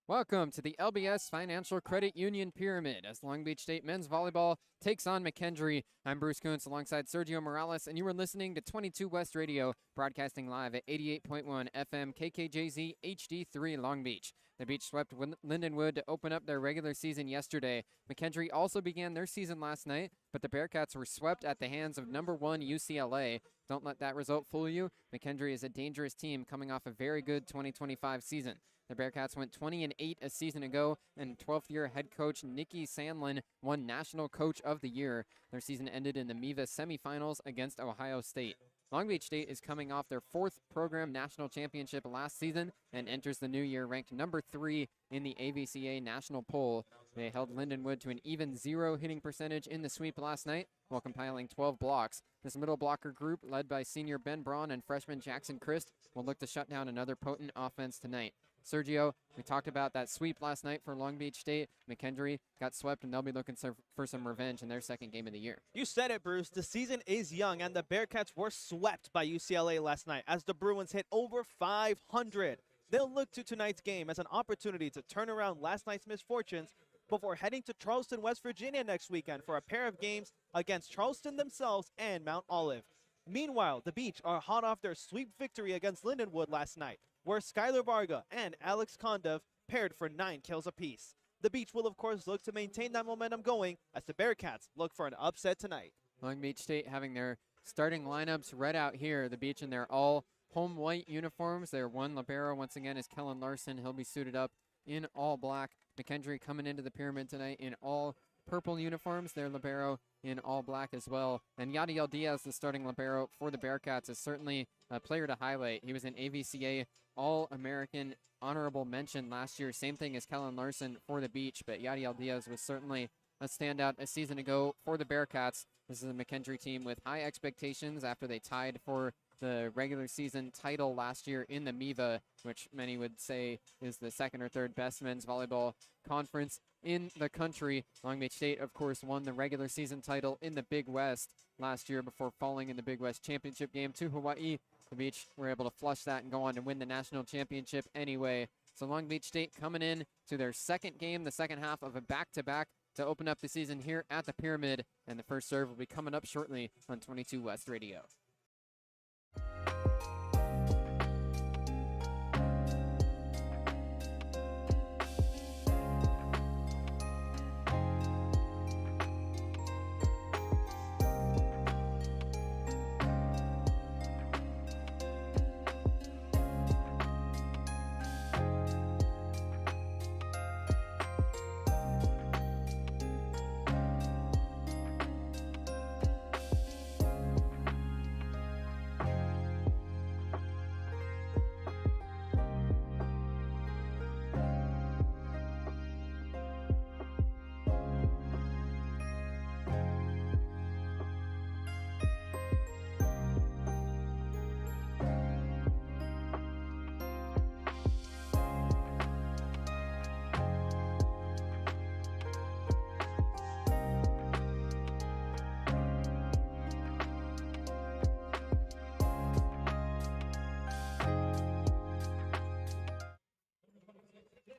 Welcome to the LBS Financial Credit Union Pyramid as Long Beach State men's volleyball takes on McKendree. I'm Bruce Kuntz alongside Sergio Morales, and you are listening to 22 West Radio, broadcasting live at 88.1 FM KKJZ HD3 Long Beach. The Beach swept Lindenwood to open up their regular season yesterday. McKendree also began their season last night, but the Bearcats were swept at the hands of number 1 UCLA. Don't let that result fool you. McKendree is a dangerous team coming off a very good 2025 season. The Bearcats went 20-8 a season ago, and 12th-year head coach Nikki Sandlin won National Coach of the Year. Their season ended in the MIVA semifinals against Ohio State. Long Beach State is coming off their 4th program national championship last season and enters the new year ranked number 3 in the AVCA national poll. They held Lindenwood to an even 0 hitting percentage in the sweep last night while compiling 12 blocks. This middle blocker group, led by senior Ben Braun and freshman Jackson Christ, will look to shut down another potent offense tonight. Sergio, we talked about that sweep last night for Long Beach State. McKendree got swept, and they'll be looking for some revenge in their second game of the year. You said it, Bruce. The season is young, and the Bearcats were swept by UCLA last night as the Bruins hit over 500. They'll look to tonight's game as an opportunity to turn around last night's misfortunes before heading to Charleston, West Virginia next weekend for a pair of games against Charleston themselves and Mount Olive. Meanwhile, the Beach are hot off their sweep victory against Lindenwood last night, where Skylar Varga and Alex Kondev paired for 9 kills apiece. The Beach will, of course, look to maintain that momentum going as the Bearcats look for an upset tonight. Long Beach State having their starting lineups read out here. The Beach in their all home white uniforms. Their one libero, once again, is Kellen Larson. He'll be suited up in all black. McKendree coming into the pyramid tonight in all purple uniforms. Their libero in all black as well. And Yadiel Diaz, the starting libero for the Bearcats, is certainly a player to highlight. He was an AVCA All-American honorable mention last year. Same thing as Kellen Larson for the Beach, but Yadiel Diaz was certainly a standout a season ago for the Bearcats. This is a McKendree team with high expectations after they tied for the regular season title last year in the MIVA, which many would say is the second or third best men's volleyball conference in the country. Long Beach State, of course, won the regular season title in the Big West last year before falling in the Big West championship game to Hawaii. The Beach were able to flush that and go on to win the national championship anyway. So Long Beach State coming in to their second game, the second half of a back-to-back to open up the season here at the Pyramid. And the first serve will be coming up shortly on 22 West Radio.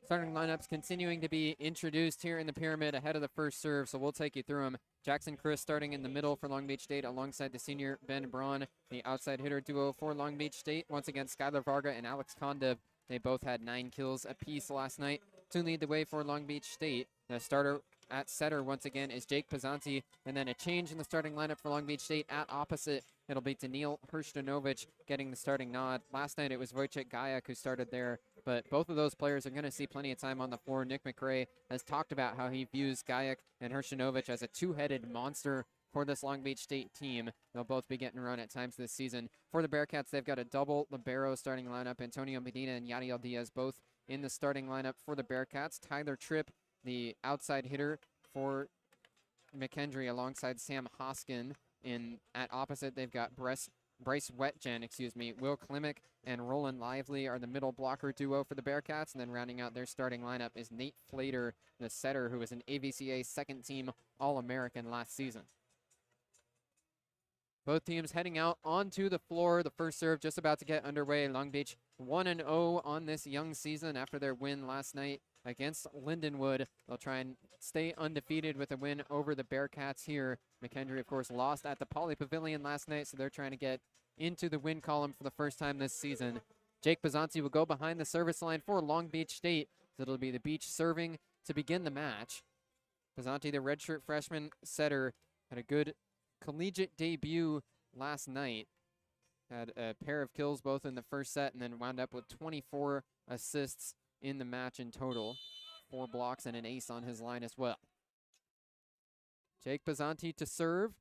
Starting lineups continuing to be introduced here in the Pyramid ahead of the first serve, so we'll take you through them. Jackson Christ starting in the middle for Long Beach State alongside the senior Ben Braun. The outside hitter duo for Long Beach State, once again Skylar Varga and Alex Kondev. They both had 9 kills apiece last night to lead the way for Long Beach State. The starter at setter once again is Jake Pazanti, and then a change in the starting lineup for Long Beach State at opposite. It'll be Daniil Hrstanovic getting the starting nod. Last night it was Wojciech Gajak who started there, but both of those players are going to see plenty of time on the floor. Nick McRae has talked about how he views Gajak and Hrstanovic as a two-headed monster for this Long Beach State team. They'll both be getting run at times this season. For the Bearcats, they've got a double libero starting lineup. Antonio Medina and Yadiel Diaz both in the starting lineup for the Bearcats. Tyler Tripp, the outside hitter for McKendree, alongside Sam Hoskin. At opposite, they've got Bryce Wetjen, Will Klimek and Roland Lively are the middle blocker duo for the Bearcats, and then rounding out their starting lineup is Nate Flater, the setter, who was an AVCA second-team All-American last season. Both teams heading out onto the floor. The first serve just about to get underway. Long Beach 1-0 on this young season after their win last night against Lindenwood. They'll try and stay undefeated with a win over the Bearcats here. McKendree, of course, lost at the Poly Pavilion last night, so they're trying to get into the win column for the first time this season. Jake Bazanti will go behind the service line for Long Beach State. So it'll be the Beach serving to begin the match. Bazanti, the redshirt freshman setter, had a good collegiate debut last night. Had a pair of kills both in the first set and then wound up with 24 assists in the match in total. 4 blocks and an ace on his line as well. Jake Bazanti to serve.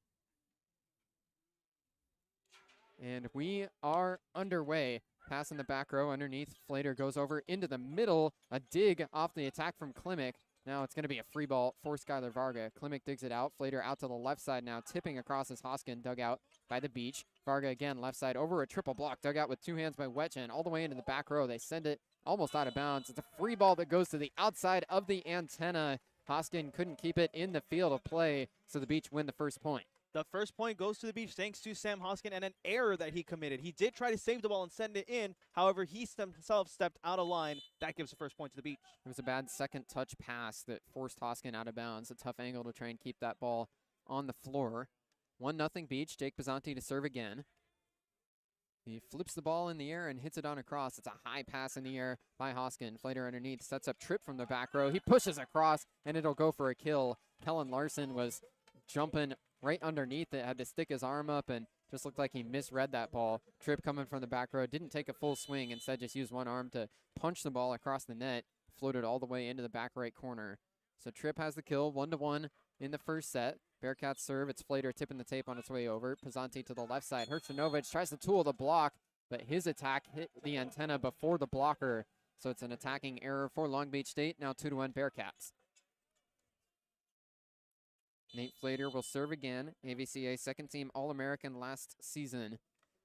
And we are underway. Pass in the back row underneath. Flater goes over into the middle. A dig off the attack from Klimek. Now it's going to be a free ball for Skylar Varga. Klimek digs it out. Flater out to the left side now, tipping across his Hoskin, dug out by the Beach. Varga again left side over a triple block, dug out with 2 hands by Wetchen, all the way into the back row. They send it almost out of bounds. It's a free ball that goes to the outside of the antenna. Hoskin couldn't keep it in the field of play, so the Beach win the first point. The first point goes to the Beach thanks to Sam Hoskin and an error that he committed. He did try to save the ball and send it in. However, he himself stepped out of line. That gives the first point to the Beach. It was a bad second touch pass that forced Hoskin out of bounds. A tough angle to try and keep that ball on the floor. 1-0 Beach. Jake Bazanti to serve again. He flips the ball in the air and hits it on across. It's a high pass in the air by Hoskin. Flater underneath, sets up Tripp from the back row. He pushes across, and it'll go for a kill. Kellen Larson was jumping right underneath it, had to stick his arm up and just looked like he misread that ball. Tripp coming from the back row, didn't take a full swing, instead just used one arm to punch the ball across the net, floated all the way into the back right corner. So Tripp has the kill, 1-1 in the first set. Bearcats serve, it's Flater tipping the tape on its way over. Pazanti to the left side, Hercenovic tries to tool the block, but his attack hit the antenna before the blocker. So it's an attacking error for Long Beach State, now 2-1 Bearcats. Nate Flater will serve again. AVCA second team All-American last season.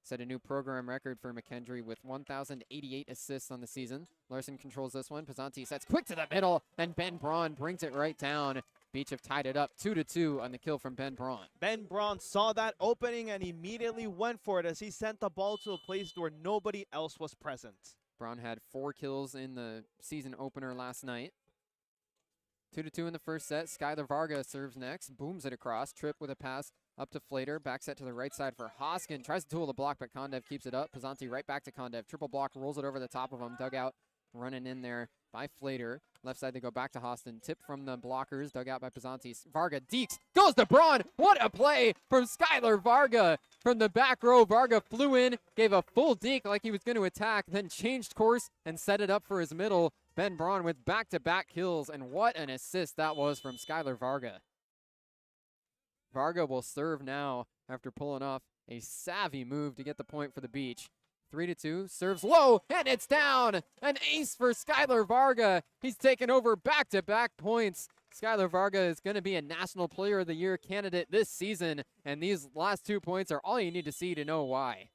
Set a new program record for McKendree with 1,088 assists on the season. Larson controls this one. Pazanti sets quick to the middle, and Ben Braun brings it right down. Beach have tied it up 2-2 on the kill from Ben Braun. Ben Braun saw that opening and immediately went for it as he sent the ball to a place where nobody else was present. Braun had 4 kills in the season opener last night. 2-2 in the first set. Skylar Varga serves next. Booms it across. Tripp with a pass up to Flater. Back set to the right side for Hoskin. Tries to tool the block, but Kondev keeps it up. Pazanti right back to Kondev. Triple block, rolls it over the top of him. Dugout running in there by Flater. Left side they go back to Hostin. Tip from the blockers. Dug out by Pazanti. Varga deeks. Goes to Braun. What a play from Skylar Varga. From the back row, Varga flew in, gave a full deke like he was going to attack, then changed course and set it up for his middle. Ben Braun with back-to-back kills, and what an assist that was from Skylar Varga. Varga will serve now after pulling off a savvy move to get the point for the Beach. 3-2, serves low, and it's down! An ace for Skylar Varga. He's taken over back-to-back points. Skylar Varga is going to be a National Player of the Year candidate this season, and these last 2 points are all you need to see to know why.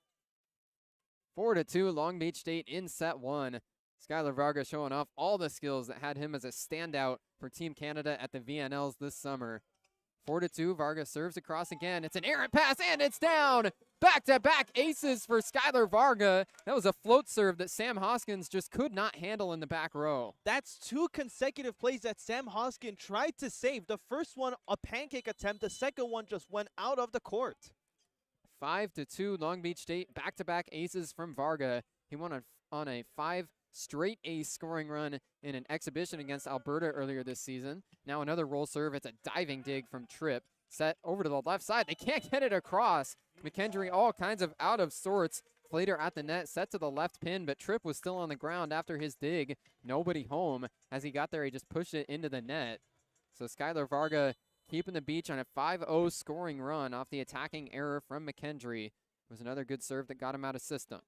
4-2, Long Beach State in set 1. Skylar Varga showing off all the skills that had him as a standout for Team Canada at the VNLs this summer. 4-2, Varga serves across again. It's an errant pass, and it's down! Back-to-back aces for Skylar Varga. That was a float serve that Sam Hoskins just could not handle in the back row. That's 2 consecutive plays that Sam Hoskin tried to save. The first one, a pancake attempt. The second one just went out of the court. 5-2, Long Beach State. Back-to-back aces from Varga. He won on a 5 straight ace scoring run in an exhibition against Alberta earlier this season. Now another roll serve. It's a diving dig from Tripp. Set over to the left side. They can't get it across. McKendree all kinds of out of sorts. Flater at the net, set to the left pin, but Tripp was still on the ground after his dig. Nobody home. As he got there, he just pushed it into the net. So Skylar Varga keeping the Beach on a 5-0 scoring run off the attacking error from McKendree. It was another good serve that got him out of system.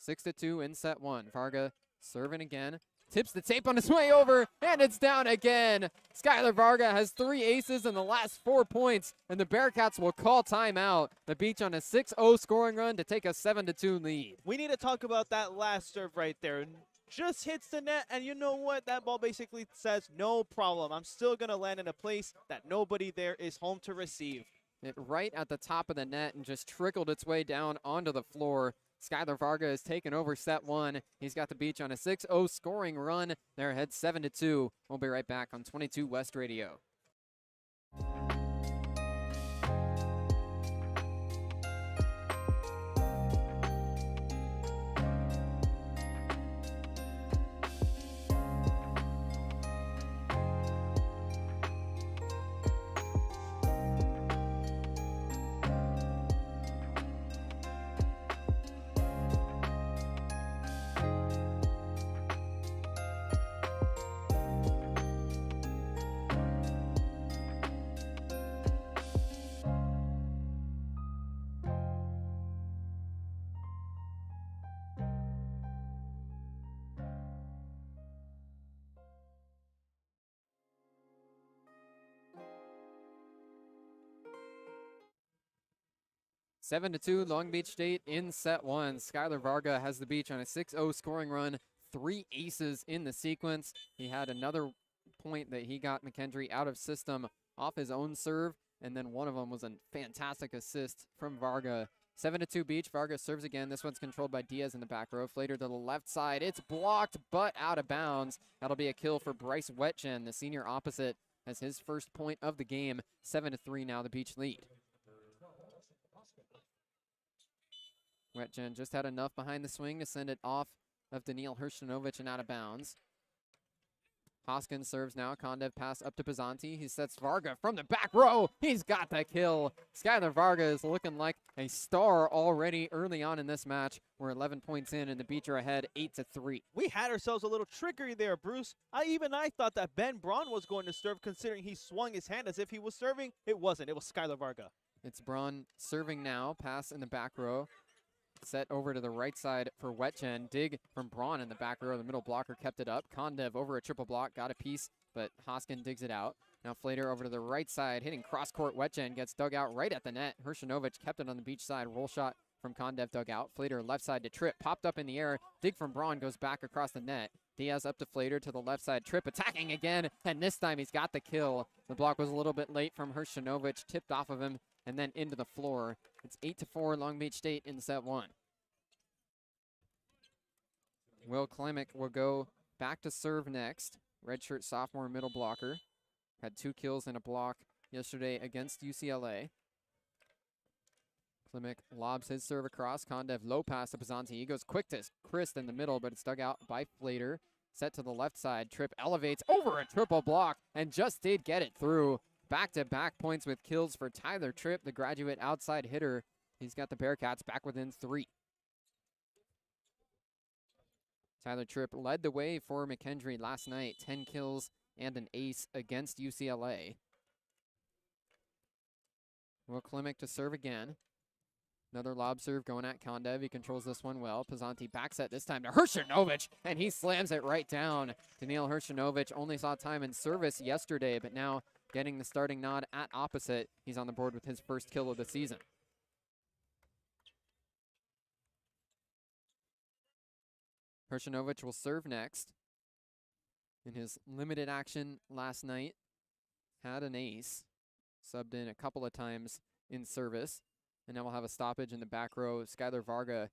6-2 in set 1. Varga serving again. Tips the tape on his way over, and it's down again. Skylar Varga has 3 aces in the last 4 points, and the Bearcats will call timeout. The Beach on a 6-0 scoring run to take a 7-2 lead. We need to talk about that last serve right there. Just hits the net, and you know what? That ball basically says, no problem. I'm still going to land in a place that nobody there is home to receive. It right at the top of the net and just trickled its way down onto the floor. Skylar Varga has taken over set one. He's got the beach on a 6-0 scoring run. They're ahead 7-2. We'll be right back on 22 West Radio. Seven to 2, Long Beach State in set one. Skylar Varga has the beach on a 6-0 scoring run. 3 aces in the sequence. He had another point that he got McKendree out of system off his own serve, and then one of them was a fantastic assist from Varga. 7-2 beach. Varga serves again. This one's controlled by Diaz in the back row. Flater to the left side. It's blocked, but out of bounds. That'll be a kill for Bryce Wetchen, the senior opposite, as his first point of the game. 7-3 now, the beach lead. Wetchen just had enough behind the swing to send it off of Daniil Hershinovic and out of bounds. Hoskins serves now. Kondev pass up to Pizzanti. He sets Varga from the back row. He's got the kill. Skylar Varga is looking like a star already early on in this match. We're 11 points in, and the Beach are ahead 8-3. We had ourselves a little trickery there, Bruce. I thought that Ben Braun was going to serve, considering he swung his hand as if he was serving. It wasn't. It was Skylar Varga. It's Braun serving now. Pass in the back row. Set over to the right side for Wetchen. Dig from Braun in the back row. The middle blocker kept it up. Kondev over a triple block. Got a piece, but Hoskin digs it out. Now Flater over to the right side. Hitting cross-court. Wetchen gets dug out right at the net. Hershinovic kept it on the beach side. Roll shot from Kondev dug out. Flater left side to Tripp. Popped up in the air. Dig from Braun goes back across the net. Diaz up to Flater to the left side. Tripp attacking again, and this time he's got the kill. The block was a little bit late from Hershinovic. Tipped off of him and then into the floor. It's 8-4 Long Beach State in set one. Will Klemick will go back to serve next. Redshirt sophomore middle blocker. Had 2 kills and a block yesterday against UCLA. Klemick lobs his serve across. Kondev low pass to Pizzanti. He goes quick to Christ in the middle, but it's dug out by Flater. Set to the left side. Tripp elevates over a triple block and just did get it through. Back-to-back points with kills for Tyler Tripp, the graduate outside hitter. He's got the Bearcats back within 3. Tyler Tripp led the way for McKendree last night. 10 kills and an ace against UCLA. Will Klemick to serve again. Another lob serve going at Kondev. He controls this one well. Pizzanti back set this time to Hershinovic, and he slams it right down. Daniil Hershinovic only saw time in service yesterday, but now getting the starting nod at opposite. He's on the board with his first kill of the season. Hershinovic will serve next. In his limited action last night, had an ace. Subbed in a couple of times in service. And now we'll have a stoppage in the back row. Skylar Varga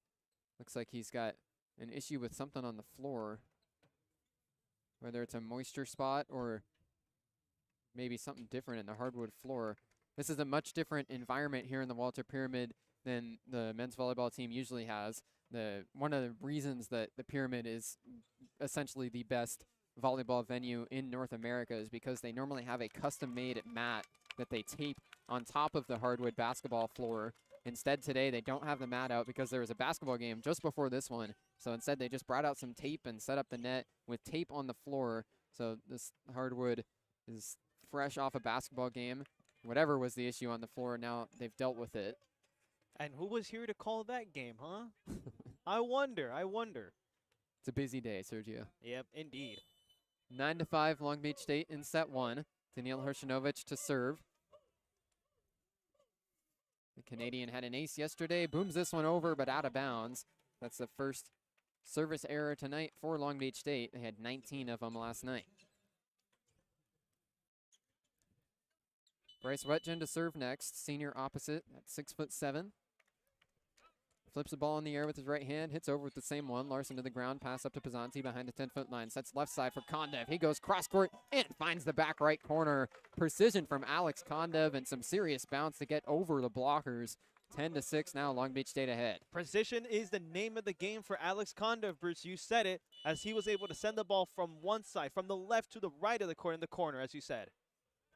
looks like he's got an issue with something on the floor. Whether it's a moisture spot or maybe something different in the hardwood floor. This is a much different environment here in the Walter Pyramid than the men's volleyball team usually has. One of the reasons that the Pyramid is essentially the best volleyball venue in North America is because they normally have a custom-made mat that they tape on top of the hardwood basketball floor. Instead today they don't have the mat out because there was a basketball game just before this one. So instead they just brought out some tape and set up the net with tape on the floor. So this hardwood is fresh off a basketball game. Whatever was the issue on the floor, now they've dealt with it. And who was here to call that game, huh? I wonder. It's a busy day, Sergio. Yep, indeed. 9-5 Long Beach State in set one. Daniil Hershinovic to serve. The Canadian had an ace yesterday. Booms this one over, but out of bounds. That's the first service error tonight for Long Beach State. They had 19 of them last night. Bryce Wetchen to serve next. Senior opposite at 6'7". Flips the ball in the air with his right hand, hits over with the same one. Larson to the ground, pass up to Pizzanti behind the 10-foot line. Sets left side for Kondev. He goes cross court and finds the back right corner. Precision from Alex Kondev and some serious bounce to get over the blockers. 10-6 now, Long Beach State ahead. Precision is the name of the game for Alex Kondev, Bruce. You said it, as he was able to send the ball from one side, from the left to the right of the court in the corner, as you said.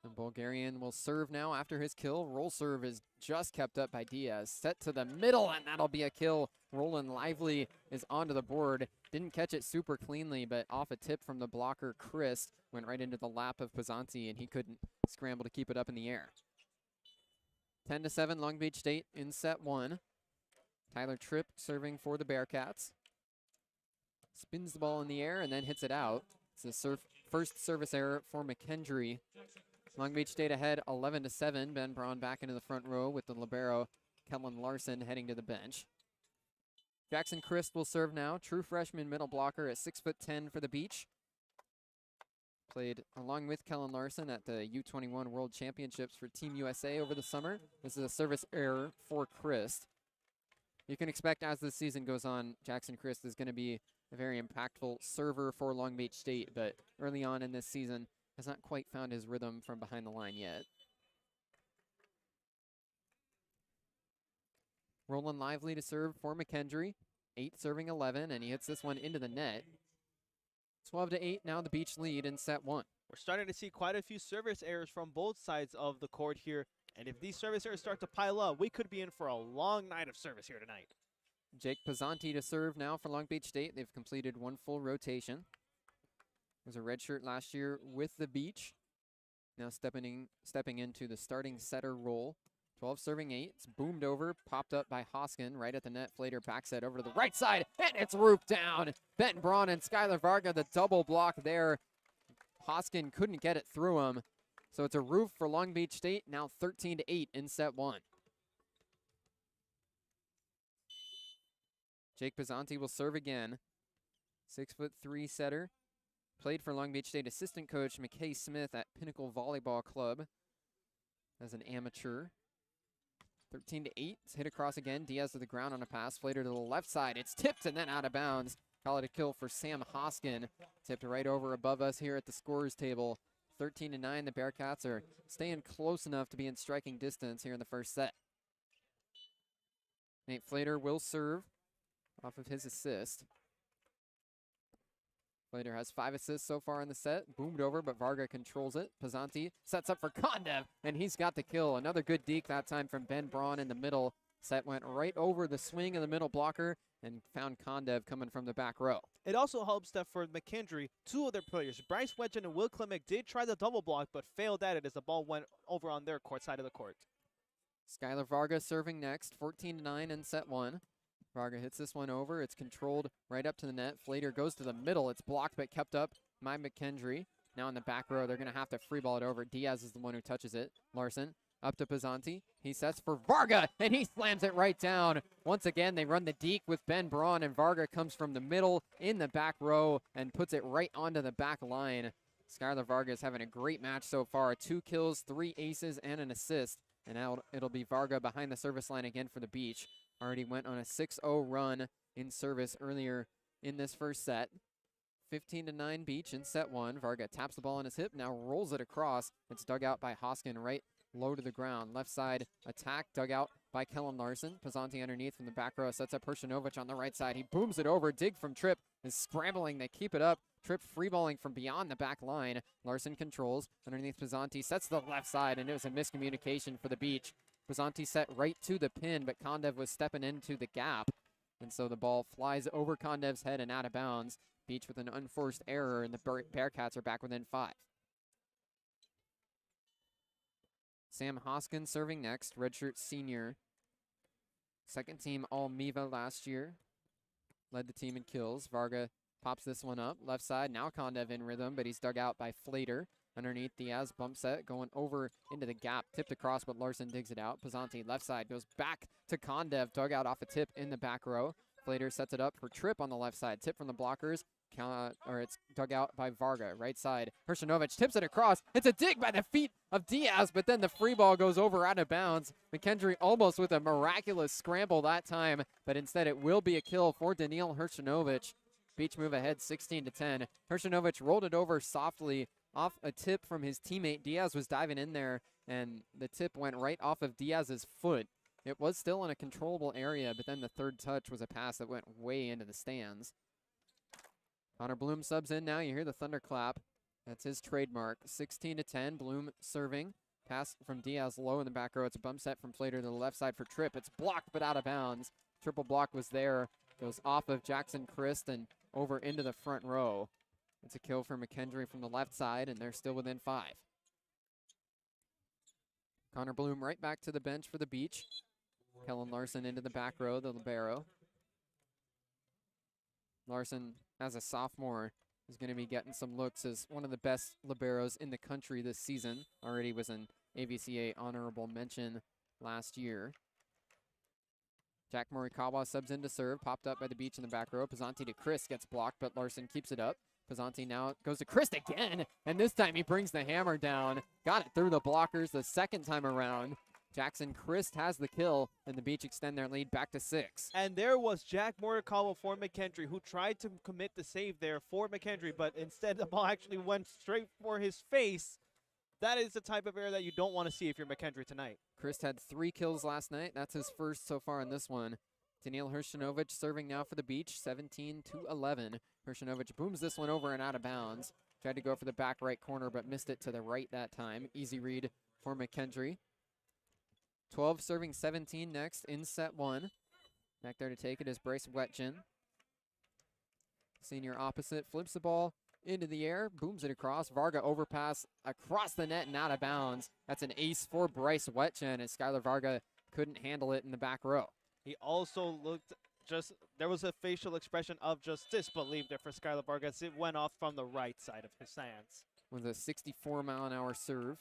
The Bulgarian will serve now after his kill. Roll serve is just kept up by Diaz. Set to the middle, and that'll be a kill. Roland Lively is onto the board. Didn't catch it super cleanly, but off a tip from the blocker, Chris, went right into the lap of Pizzanti, and he couldn't scramble to keep it up in the air. 10-7, Long Beach State in set one. Tyler Tripp serving for the Bearcats. Spins the ball in the air and then hits it out. It's the first service error for McKendree. Long Beach State ahead 11-7. Ben Braun back into the front row with the libero, Kellen Larson, heading to the bench. Jackson Christ will serve now. True freshman middle blocker at 6'10" for the Beach. Played along with Kellen Larson at the U21 World Championships for Team USA over the summer. This is a service error for Christ. You can expect as the season goes on, Jackson Christ is going to be a very impactful server for Long Beach State, but early on in this season has not quite found his rhythm from behind the line yet. Roland Lively to serve for McKendree. 8 serving 11, and he hits this one into the net. 12-8, now the Beach lead in set one. We're starting to see quite a few service errors from both sides of the court here, and if these service errors start to pile up, we could be in for a long night of service here tonight. Jake Pizzanti to serve now for Long Beach State. They've completed one full rotation. Was a redshirt last year with the Beach. Now stepping into the starting setter role. 12 serving 8. It's boomed over, popped up by Hoskin right at the net. Flater backset over to the right side, and it's roofed down. Benton Braun and Skylar Varga, the double block there. Hoskin couldn't get it through him. So it's a roof for Long Beach State, now 13-8 in set one. Jake Pizzanti will serve again. 6'3" setter. Played for Long Beach State assistant coach McKay Smith at Pinnacle Volleyball Club as an amateur. 13-8, it's hit across again. Diaz to the ground on a pass. Flater to the left side. It's tipped and then out of bounds. Call it a kill for Sam Hoskin. Tipped right over above us here at the scorers table. 13-9, the Bearcats are staying close enough to be in striking distance here in the first set. Nate Flater will serve off of his assist. Flater has 5 assists so far in the set. Boomed over, but Varga controls it. Pizzanti sets up for Kondev, and he's got the kill. Another good deke that time from Ben Braun in the middle. Set went right over the swing of the middle blocker and found Kondev coming from the back row. It also helps that for McKendree, 2 of their players, Bryce Wedgen and Will Klimek, did try the double block, but failed at it as the ball went over on their court side of the court. Skylar Varga serving next, 14-9 in set one. Varga hits this one over. It's controlled right up to the net. Flater goes to the middle. It's blocked but kept up by McKendree. Now in the back row, they're going to have to free ball it over. Diaz is the one who touches it. Larson up to Pizzanti. He sets for Varga, and he slams it right down. Once again, they run the deke with Ben Braun, and Varga comes from the middle in the back row and puts it right onto the back line. Skylar Varga is having a great match so far. 2 kills, 3 aces, and an assist. And now it'll be Varga behind the service line again for the Beach. Already went on a 6-0 run in service earlier in this first set. 15-9 Beach in set one. Varga taps the ball on his hip, now rolls it across. It's dug out by Hoskin right low to the ground. Left side attack dug out by Kellen Larson. Pizzanti underneath from the back row sets up Hershinovic on the right side. He booms it over. Dig from Tripp is scrambling. They keep it up. Tripp freeballing from beyond the back line. Larson controls underneath Pizzanti. Sets to the left side, and it was a miscommunication for the Beach. Pizzanti set right to the pin, but Kondev was stepping into the gap. And so the ball flies over Kondev's head and out of bounds. Beach with an unforced error, and the Bearcats are back within 5. Sam Hoskin serving next, redshirt senior. Second team All-MIVA last year. Led the team in kills. Varga pops this one up. Left side, now Kondev in rhythm, but he's dug out by Flater. Underneath Diaz, bump set, going over into the gap. Tipped across, but Larson digs it out. Pizzanti, left side, goes back to Kondev. Dug out off a tip in the back row. Flater sets it up for Tripp on the left side. Tip from the blockers. It's dug out by Varga. Right side, Hershinovic tips it across. It's a dig by the feet of Diaz, but then the free ball goes over out of bounds. McKendree almost with a miraculous scramble that time, but instead it will be a kill for Daniil Hershinovic. Beach move ahead 16-10. Hershinovic rolled it over softly off a tip from his teammate. Diaz was diving in there, and the tip went right off of Diaz's foot. It was still in a controllable area, but then the third touch was a pass that went way into the stands. Connor Bloom subs in now. You hear the thunderclap. That's his trademark. 16-10. Bloom serving. Pass from Diaz low in the back row. It's a bump set from Plater to the left side for Tripp. It's blocked but out of bounds. Triple block was there. Goes off of Jackson Christ and over into the front row. It's a kill for McKendree from the left side, and they're still within 5. Connor Bloom right back to the bench for the Beach. Kellen Larson into the back row, the libero. Larson, as a sophomore, is going to be getting some looks as one of the best liberos in the country this season. Already was an AVCA honorable mention last year. Jack Morikawa subs in to serve, popped up by the Beach in the back row. Pizzanti to Chris, gets blocked, but Larson keeps it up. Pizzanti now goes to Chris again, and this time he brings the hammer down. Got it through the blockers the second time around. Jackson Christ has the kill, and the Beach extend their lead back to 6. And there was Jack Morikawa for McKendree, who tried to commit the save there for McKendree, but instead the ball actually went straight for his face. That is the type of error that you don't want to see if you're McKendree tonight. Christ had 3 kills last night. That's his first so far in this one. Daniil Hershinovic serving now for the Beach, 17-11. Hershinovic booms this one over and out of bounds. Tried to go for the back right corner, but missed it to the right that time. Easy read for McKendree. 12 serving 17 next in set 1. Back there to take it is Bryce Wetjen. Senior opposite flips the ball into the air, booms it across. Varga overpass across the net and out of bounds. That's an ace for Bryce Wetjen as Skylar Varga couldn't handle it in the back row. He also looked there was a facial expression of just disbelief there for Skylar Varga as it went off from the right side of his hands. With a 64-mile-an-hour serve.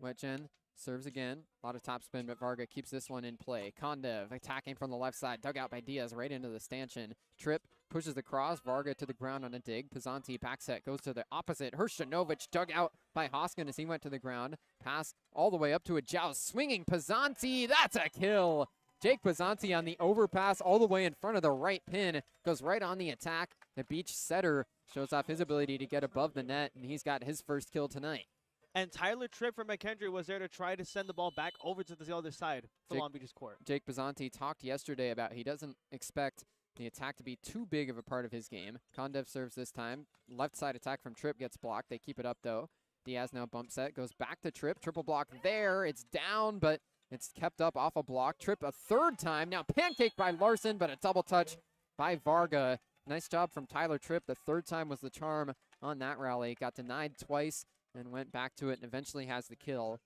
Wetjen serves again. A lot of topspin, but Varga keeps this one in play. Kondev attacking from the left side. Dug out by Diaz right into the stanchion. Tripp pushes the cross. Varga to the ground on a dig. Pizzanti back set goes to the opposite. Hershinovic dug out by Hoskin as he went to the ground. Pass all the way up to a joust. Swinging Pizzanti. That's a kill. Jake Pizzanti on the overpass all the way in front of the right pin. Goes right on the attack. The Beach setter shows off his ability to get above the net, and he's got his first kill tonight. And Tyler Tripp from McKendree was there to try to send the ball back over to the other side for Long Beach's court. Jake Pizzanti talked yesterday about he doesn't expect the attack to be too big of a part of his game. Kondev serves this time. Left side attack from Tripp gets blocked. They keep it up, though. Diaz now bump set. Goes back to Tripp. Triple block there. It's down, but it's kept up off a block. Tripp a third time. Now pancaked by Larson, but a double touch by Varga. Nice job from Tyler Tripp. The third time was the charm on that rally. Got denied twice and went back to it and eventually has the kill.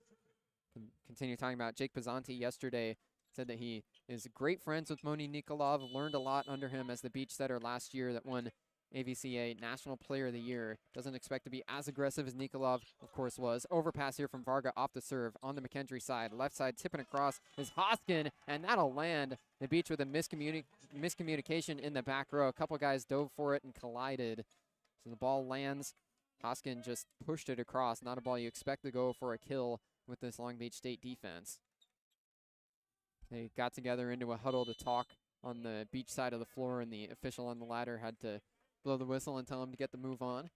Continue talking about Jake Pizzanti yesterday. Said that he is great friends with Moni Nikolov. Learned a lot under him as the Beach setter last year that won AVCA National Player of the Year. Doesn't expect to be as aggressive as Nikolov, of course, was. Overpass here from Varga off the serve on the McKendree side. Left side tipping across is Hoskin, and that'll land. The Beach with a miscommunication in the back row. A couple guys dove for it and collided. So the ball lands. Hoskin just pushed it across. Not a ball you expect to go for a kill with this Long Beach State defense. They got together into a huddle to talk on the Beach side of the floor, and the official on the ladder had to blow the whistle and tell him to get the move on.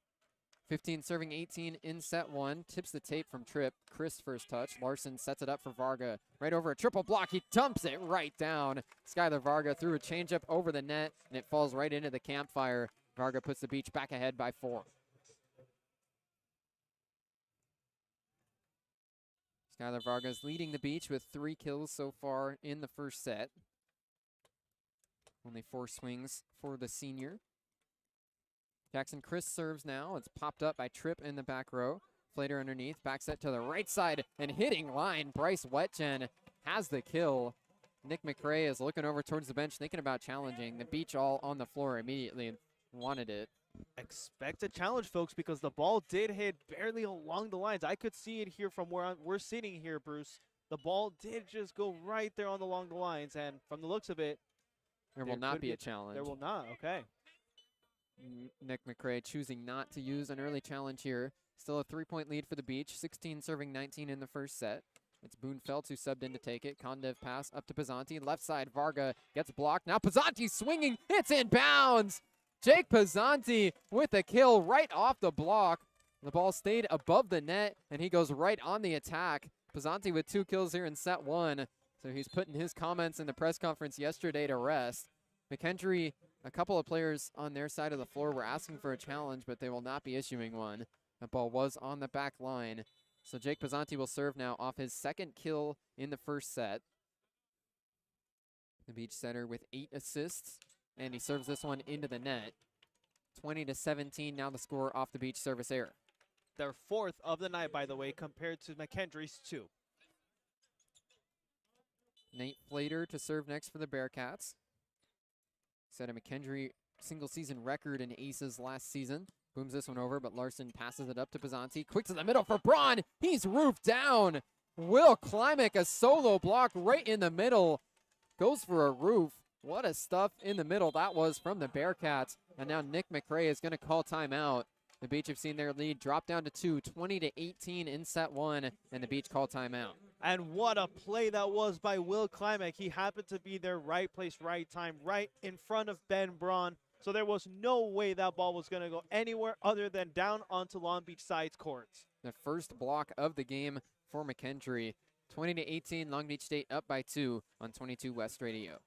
15 serving 18 in set 1. Tips the tape from Tripp. Chris first touch. Larson sets it up for Varga. Right over a triple block. He dumps it right down. Skylar Varga threw a changeup over the net, and it falls right into the campfire. Varga puts the Beach back ahead by 4. Skylar Varga's leading the Beach with 3 kills so far in the first set. Only 4 swings for the senior. Jackson Chris serves now. It's popped up by Tripp in the back row. Flater underneath, back set to the right side, and hitting line. Bryce Wetjen has the kill. Nick McRae is looking over towards the bench, thinking about challenging. The Beach all on the floor immediately and wanted it. Expect a challenge, folks, because the ball did hit barely along the lines. I could see it here from where we're sitting here, Bruce. The ball did just go right there along the lines, and from the looks of it, there will not be a challenge. There will not, okay. Nick McRae choosing not to use an early challenge here. Still a 3-point lead for the Beach, 16 serving 19 in the first set. It's Boonfeld who subbed in to take it. Kondev pass up to Pizzanti. Left side, Varga gets blocked. Now Pizzanti swinging. It's in bounds. Jake Pizzanti with a kill right off the block. The ball stayed above the net, and he goes right on the attack. Pizzanti with 2 kills here in set 1. So he's putting his comments in the press conference yesterday to rest. McKendree, a couple of players on their side of the floor were asking for a challenge, but they will not be issuing one. That ball was on the back line. So Jake Pizzanti will serve now off his 2nd kill in the first set. The Beach setter with 8 assists, and he serves this one into the net. 20-17 now the score off the Beach service error. Their 4th of the night, by the way, compared to McKendree's 2. Nate Flater to serve next for the Bearcats. Set a McKendree single season record in aces last season. Booms this one over, but Larson passes it up to Pizzanti. Quick to the middle for Braun. He's roofed down. Will Klimek, a solo block right in the middle. Goes for a roof. What a stuff in the middle that was from the Bearcats. And now Nick McRae is going to call timeout. The Beach have seen their lead drop down to 2, 20-18 in set 1, and the Beach call timeout. And what a play that was by Will Klimek. He happened to be there, right place, right time, right in front of Ben Braun. So there was no way that ball was going to go anywhere other than down onto Long Beach side's courts. The first block of the game for McKendree. 20-18, Long Beach State up by 2 on 22 West Radio.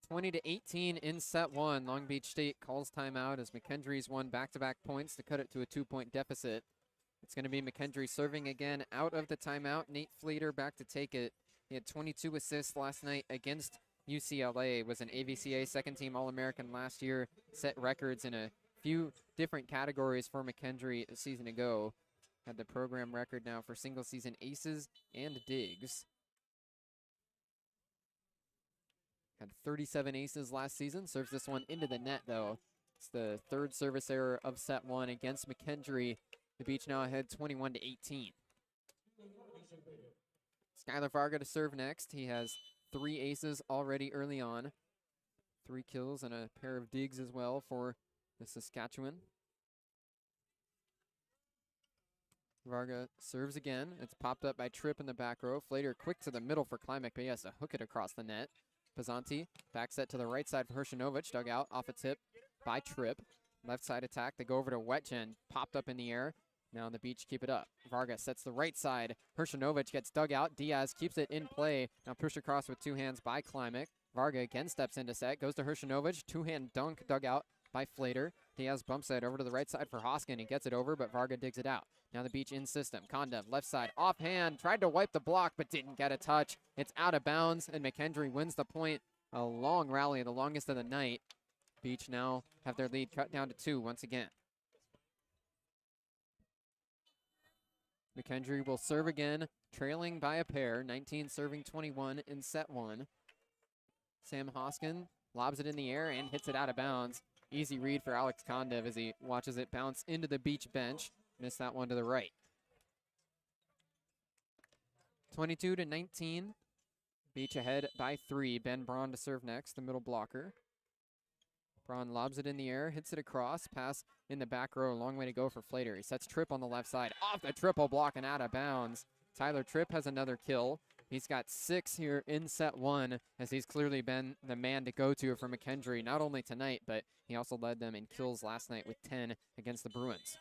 (20-18) in set 1. Long Beach State calls timeout as McKendree's won back-to-back points to cut it to a 2-point deficit. It's going to be McKendree serving again out of the timeout. Nate Flater back to take it. He had 22 assists last night against UCLA. Was an AVCA second-team All-American last year. Set records in a few different categories for McKendree a season ago. Had the program record now for single-season aces and digs. Had 37 aces last season. Serves this one into the net, though. It's the 3rd service error of set 1 against McKendree. The Beach now ahead 21-18. Skylar Varga to serve next. He has 3 aces already early on. 3 kills and a pair of digs as well for the Saskatchewan. Varga serves again. It's popped up by Tripp in the back row. Flater quick to the middle for Klimek, but he has to hook it across the net. Pizzanti, back set to the right side for Hershinovic, dug out off a tip by Tripp. Left side attack, they go over to Wetjen, popped up in the air. Now the Beach keep it up. Varga sets the right side. Hershinovic gets dug out. Diaz keeps it in play. Now pushed across with 2 hands by Klimek. Varga again steps into set, goes to Hershinovic. 2-hand dunk dug out by Flater. Diaz bumps it over to the right side for Hoskin. He gets it over, but Varga digs it out. Now the Beach in system. Kondev, left side, offhand, tried to wipe the block, but didn't get a touch. It's out of bounds, and McKendree wins the point. A long rally, the longest of the night. Beach now have their lead cut down to 2 once again. McKendree will serve again, trailing by a pair. 19 serving 21 in set 1. Sam Hoskin lobs it in the air and hits it out of bounds. Easy read for Alex Kondev as he watches it bounce into the Beach bench. Missed that one to the right. 22-19. Beach ahead by 3. Ben Braun to serve next, the middle blocker. Braun lobs it in the air, hits it across, pass in the back row. Long way to go for Flater. He sets Tripp on the left side, off the triple block and out of bounds. Tyler Tripp has another kill. He's got 6 here in set 1, as he's clearly been the man to go to for McKendree, not only tonight, but he also led them in kills last night with 10 against the Bruins.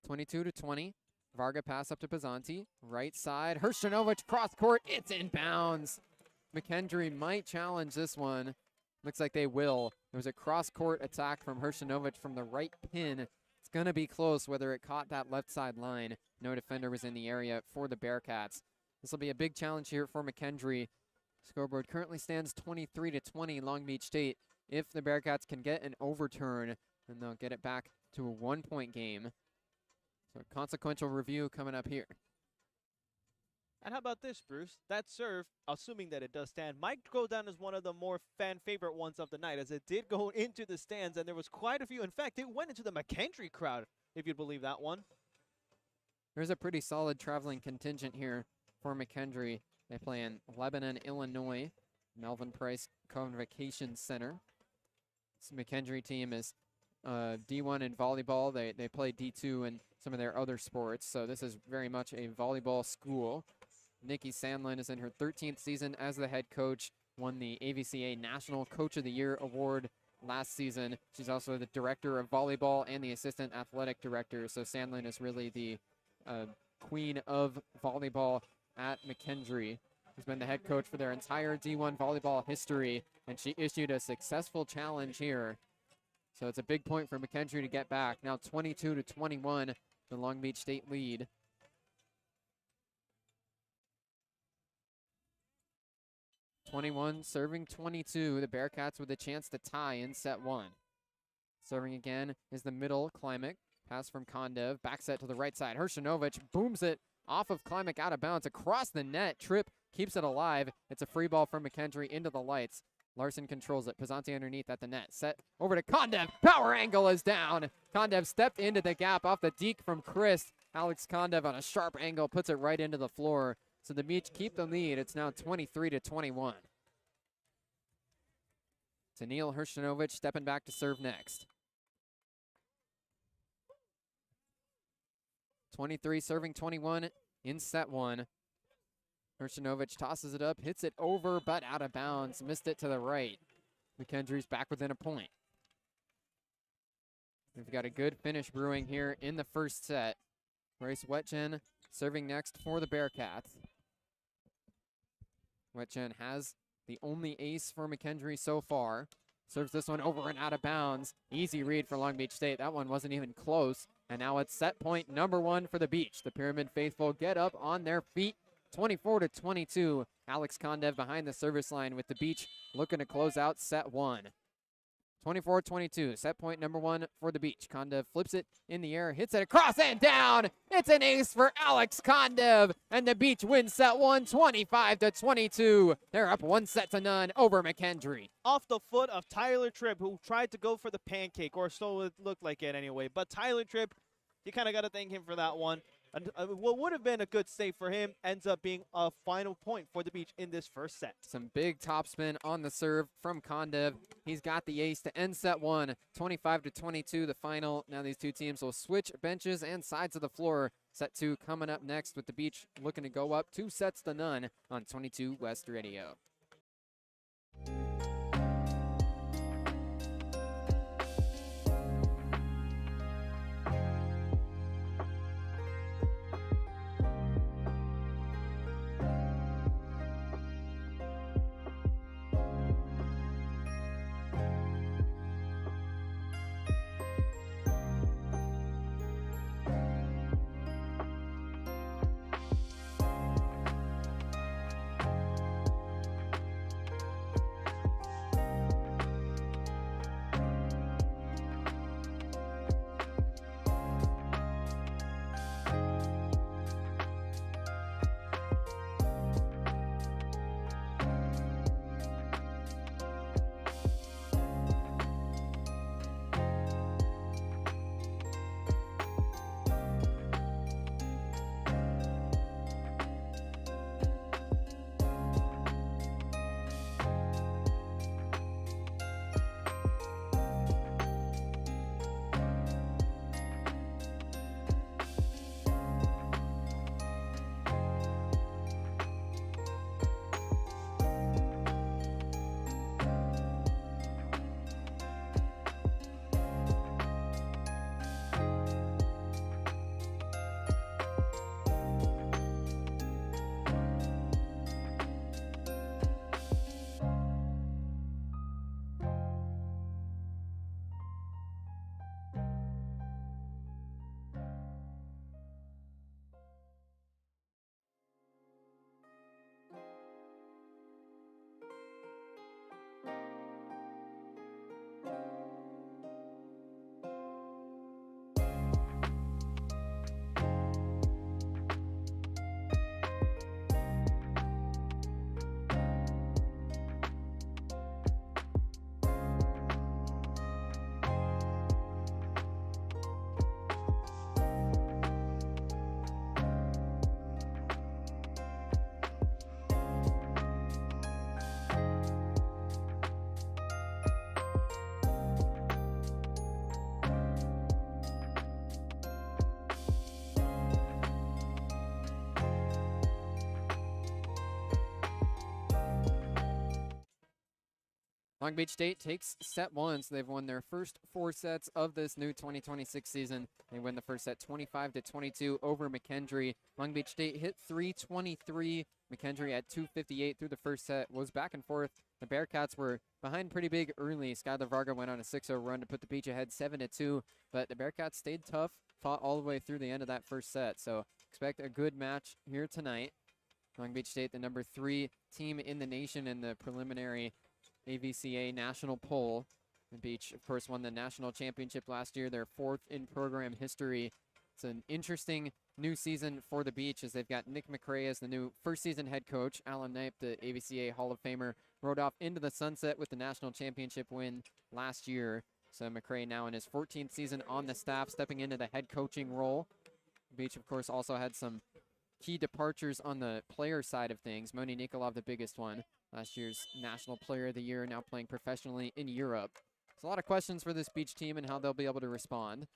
(22-20). Varga pass up to Pizzanti. Right side. Hershinovic cross court. It's in bounds. McKendree might challenge this one. Looks like they will. There was a cross court attack from Hershinovic from the right pin. It's going to be close whether it caught that left side line. No defender was in the area for the Bearcats. This will be a big challenge here for McKendree. Scoreboard currently stands 23-20 Long Beach State. If the Bearcats can get an overturn, then they'll get it back to a 1-point game. So a consequential review coming up here. And how about this, Bruce? That serve, assuming that it does stand, might go down as one of the more fan favorite ones of the night, as it did go into the stands, and there was quite a few. In fact, it went into the McKendree crowd, if you'd believe that one. There's a pretty solid traveling contingent here for McKendree. They play in Lebanon, Illinois, Melvin Price Convocation Center. This McKendree team is D1 in volleyball. They play D2 in some of their other sports, so this is very much a volleyball school. Nikki Sandlin is in her 13th season as the head coach, won the AVCA National Coach of the Year award last season. She's also the director of volleyball and the assistant athletic director, so Sandlin is really the queen of volleyball at McKendree. She's been the head coach for their entire D1 volleyball history, and she issued a successful challenge here. So it's a big point for McKendree to get back. Now 22-21, the Long Beach State lead. Serving 22, the Bearcats with a chance to tie in set one. Serving again is the middle, Klimek. Pass from Kondev, back set to the right side. Hershinovic booms it off of Klimek out of bounds, across the net. Tripp keeps it alive. It's a free ball from McKendree into the lights. Larson controls it. Pizzanti underneath at the net. Set over to Kondev. Power angle is down. Kondev stepped into the gap off the deke from Chris. Alex Kondev on a sharp angle puts it right into the floor. So the Beach keep the lead. It's now 23-21. Tennille Hershinovic stepping back to serve next. 23 serving 21 in set one. Hershinovic tosses it up, hits it over, but out of bounds. Missed it to the right. McKendree's back within a point. We've got a good finish brewing here in the first set. Bryce Wetjen serving next for the Bearcats. Wetjen has the only ace for McKendree so far. Serves this one over and out of bounds. Easy read for Long Beach State. That one wasn't even close. And now it's set point number one for the Beach. The Pyramid faithful get up on their feet. 24-22. Alex Kondev behind the service line with the Beach looking to close out set one. 24-22, set point number one for the Beach. Kondev flips it in the air, hits it across and down. It's an ace for Alex Kondev, and the Beach wins set one, 25-22. They're up 1-0 over McKendree. Off the foot of Tyler Tripp, who tried to go for the pancake, or so it looked like it anyway. But Tyler Tripp, you kind of got to thank him for that one. What would have been a good save for him ends up being a final point for the Beach in this first set. Some big topspin on the serve from Kondev. He's got the ace to end set one, 25-22, the final. Now these two teams will switch benches and sides of the floor. Set two coming up next with the Beach looking to go up 2-0 on 22 West Radio. Long Beach State takes set one, so they've won their first 4 sets of this new 2026 season. They win the first set 25-22 over McKendree. Long Beach State hit 323. McKendree at 258 through the first set, was back and forth. The Bearcats were behind pretty big early. Skylar Varga went on a 6-0 run to put the Beach ahead 7-2, but the Bearcats stayed tough, fought all the way through the end of that first set. So expect a good match here tonight. Long Beach State, the number 3 team in the nation in the preliminary AVCA national poll. The Beach, of course, won the national championship last year, their 4th in program history. It's an interesting new season for the Beach as they've got Nick McKendree as the new first season head coach. Alan Knipe, the AVCA Hall of Famer, rode off into the sunset with the national championship win last year. So McKendree now in his 14th season on the staff, stepping into the head coaching role. The Beach, of course, also had some key departures on the player side of things. Moni Nikolov, the biggest one. Last year's National Player of the Year, now playing professionally in Europe. There's a lot of questions for this Beach team and how they'll be able to respond.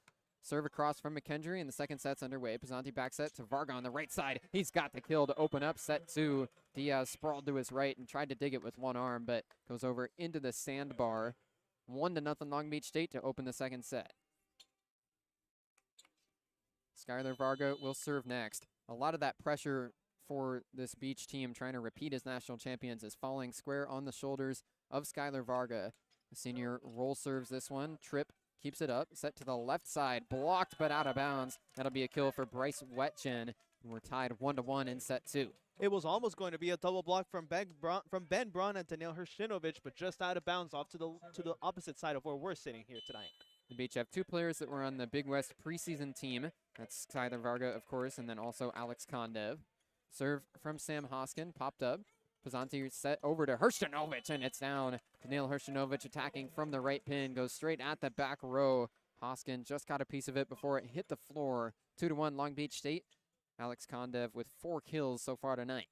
Serve across from McKendree, and the second set's underway. Pisanti back set to Varga on the right side. He's got the kill to open up set 2. Diaz sprawled to his right and tried to dig it with one arm, but goes over into the sandbar. 1-0 Long Beach State to open the second set. Skylar Varga will serve next. A lot of that pressure for this Beach team trying to repeat as national champions is falling square on the shoulders of Skylar Varga. The senior roll serves this one. Tripp keeps it up, set to the left side, blocked but out of bounds. That'll be a kill for Bryce Wetjen. And we're tied 1-1 in set 2. It was almost going to be a double block from Ben Braun and Daniel Hershinovic, but just out of bounds off to the opposite side of where we're sitting here tonight. The Beach have 2 players that were on the Big West preseason team. That's Skylar Varga, of course, and then also Alex Kondev. Serve from Sam Hoskin, popped up. Pisanti set over to Hershinovic, and it's down. Daniil Hershinovic attacking from the right pin, goes straight at the back row. Hoskin just got a piece of it before it hit the floor. 2-1 Long Beach State. Alex Kondev with 4 kills so far tonight.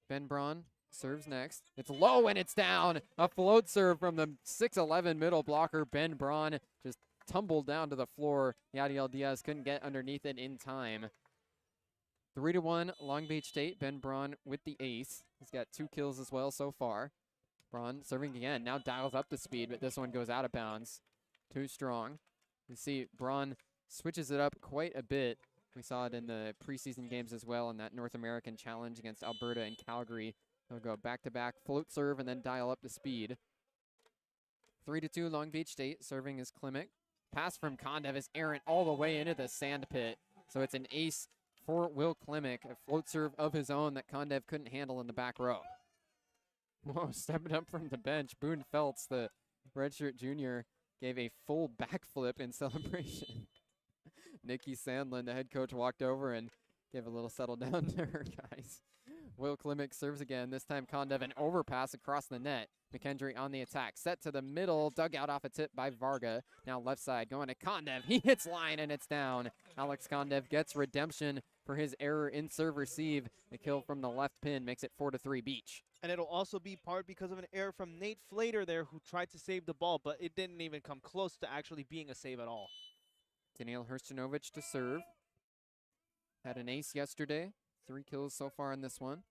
Ben Braun serves next. It's low and it's down. A float serve from the 6'11 middle blocker, Ben Braun. Just tumbled down to the floor. Yadiel Diaz couldn't get underneath it in time. 3-1 Long Beach State. Ben Braun with the ace. He's got 2 kills as well so far. Braun serving again. Now dials up the speed, but this one goes out of bounds. Too strong. You see Braun switches it up quite a bit. We saw it in the preseason games as well in that North American Challenge against Alberta and Calgary. He'll go back-to-back float serve and then dial up the speed. 3-2 Long Beach State. Serving is Klimek. Pass from Kondev is errant all the way into the sand pit. So it's an ace for Will Klimek. A float serve of his own that Kondev couldn't handle in the back row. Whoa, stepping up from the bench. Boone Feltz, the redshirt junior, gave a full backflip in celebration. Nikki Sandlin, the head coach, walked over and gave a little settle down to her guys. Will Klimek serves again. This time Kondev an overpass across the net. McKendree on the attack. Set to the middle. Dug out off a tip by Varga. Now left side going to Kondev. He hits line and it's down. Alex Kondev gets redemption for his error in serve receive. The kill from the left pin makes it 4-3 Beach. And it'll also be part because of an error from Nate Flater there, who tried to save the ball, but it didn't even come close to actually being a save at all. Daniil Hershinovic to serve. Had an ace yesterday. 3 kills so far in this one.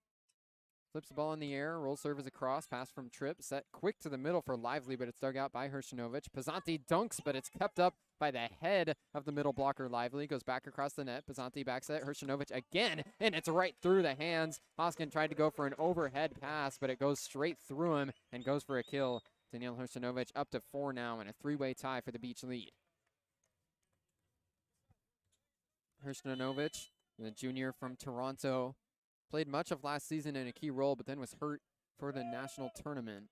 Flips the ball in the air. Roll serve is across. Pass from Tripp. Set quick to the middle for Lively, but it's dug out by Hershinovic. Pisanti dunks, but it's kept up by the head of the middle blocker. Lively goes back across the net. Pisanti backs it. Hershinovic again, and it's right through the hands. Hoskin tried to go for an overhead pass, but it goes straight through him and goes for a kill. Daniil Hershinovic up to 4 now, and a 3-way tie for the Beach lead. Hershinovic, the junior from Toronto, played much of last season in a key role, but then was hurt for the national tournament.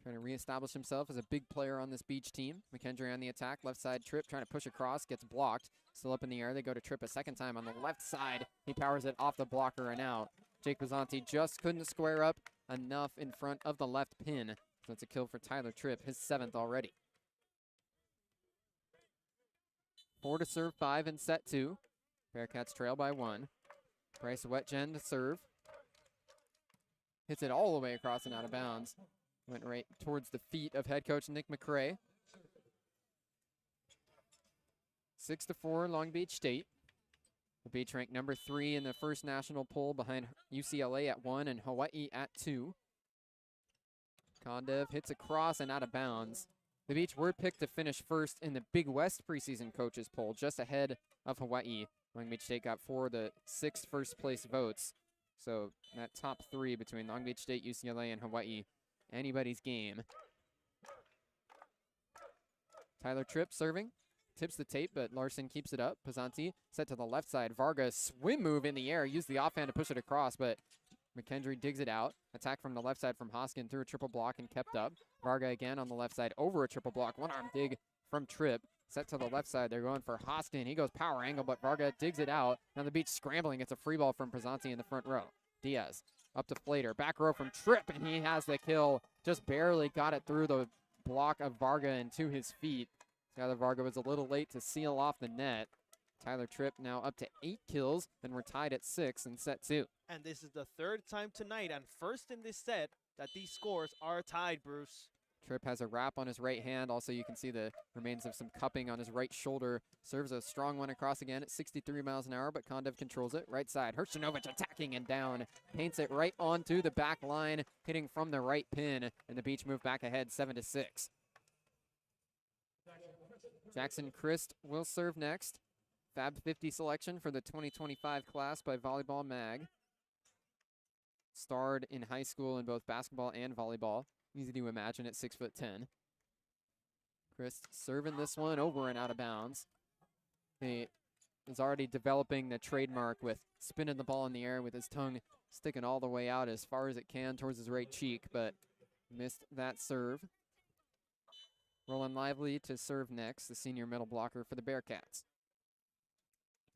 Trying to reestablish himself as a big player on this Beach team. McKendree on the attack. Left side Tripp trying to push across. Gets blocked. Still up in the air. They go to Tripp a second time on the left side. He powers it off the blocker and out. Jake Pisanti just couldn't square up enough in front of the left pin. So it's a kill for Tyler Tripp, his 7th already. 4 to serve 5 in set 2. Bearcats trail by 1. Bryce Wetjen to serve. Hits it all the way across and out of bounds. Went right towards the feet of head coach Nick McKendree. 6-4 Long Beach State. The Beach ranked number 3 in the first national poll behind UCLA at 1 and Hawaii at 2. Kondev hits a cross and out of bounds. The Beach were picked to finish first in the Big West preseason coaches poll, just ahead of Hawaii. Long Beach State got 4 of the 6 first place votes. So that top 3 between Long Beach State, UCLA, and Hawaii, anybody's game. Tyler Tripp serving. Tips the tape, but Larson keeps it up. Pisanti set to the left side. Varga swim move in the air. Used the offhand to push it across, but McKendree digs it out. Attack from the left side from Hoskin through a triple block and kept up. Varga again on the left side over a triple block. One arm dig from Tripp. Set to the left side. They're going for Hoskin. He goes power angle, but Varga digs it out. Now the Beach scrambling. It's a free ball from Pisanti in the front row. Diaz up to Flater. Back row from Tripp, and he has the kill. Just barely got it through the block of Varga and to his feet. Skylar Varga was a little late to seal off the net. Tyler Tripp now up to 8 kills, and we're tied at 6 in set 2. And this is the 3rd time tonight and first in this set that these scores are tied, Bruce. Tripp has a wrap on his right hand. Also, you can see the remains of some cupping on his right shoulder. Serves a strong one across again at 63 miles an hour, but Kondev controls it. Right side, Hershinovic attacking and down. Paints it right onto the back line, hitting from the right pin, and the Beach move back ahead 7-6. Jackson Christ will serve next. Fab 50 selection for the 2025 class by Volleyball Mag. Starred in high school in both basketball and volleyball. Easy to imagine at 6'10". Christ serving this one over and out of bounds. He is already developing the trademark with spinning the ball in the air with his tongue sticking all the way out as far as it can towards his right cheek, but missed that serve. Roland Lively to serve next, the senior middle blocker for the Bearcats.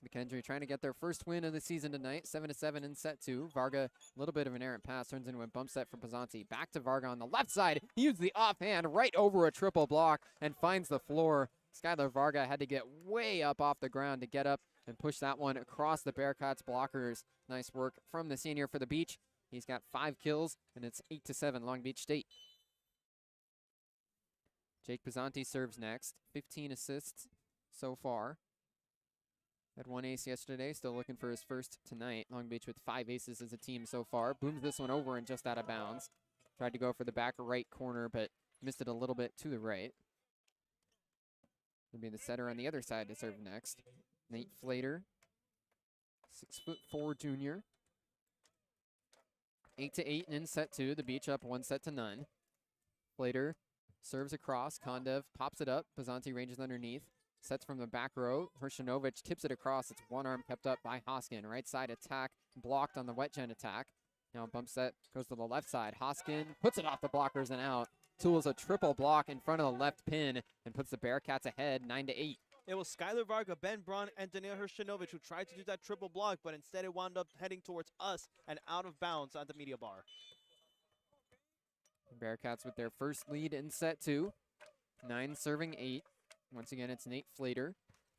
McKendree trying to get their first win of the season tonight, 7-7 in set 2. Varga, a little bit of an errant pass, turns into a bump set for Pisanti. Back to Varga on the left side. He used the offhand right over a triple block and finds the floor. Skylar Varga had to get way up off the ground to get up and push that one across the Bearcats blockers. Nice work from the senior for the Beach. He's got 5 kills, and it's 8-7 Long Beach State. Jake Pisanti serves next. 15 assists so far. Had 1 ace yesterday, still looking for his first tonight. Long Beach with 5 aces as a team so far. Booms this one over and just out of bounds. Tried to go for the back right corner, but missed it a little bit to the right. Will be the setter on the other side to serve next. Nate Flater, 6'4" junior. 8-8 in set 2. The Beach up 1-0. Flater serves across. Kondev pops it up. Pisanti ranges underneath. Sets from the back row. Hershinovic tips it across. It's one arm kept up by Hoskin. Right side attack blocked on the wet gen attack. Now bump set goes to the left side. Hoskin puts it off the blockers and out. Tools a triple block in front of the left pin and puts the Bearcats ahead 9-8. It was Skylar Varga, Ben Braun, and Daniil Hershinovic who tried to do that triple block, but instead it wound up heading towards us and out of bounds at the media bar. Bearcats with their first lead in set 2. 9 serving 8. Once again, it's Nate Flater.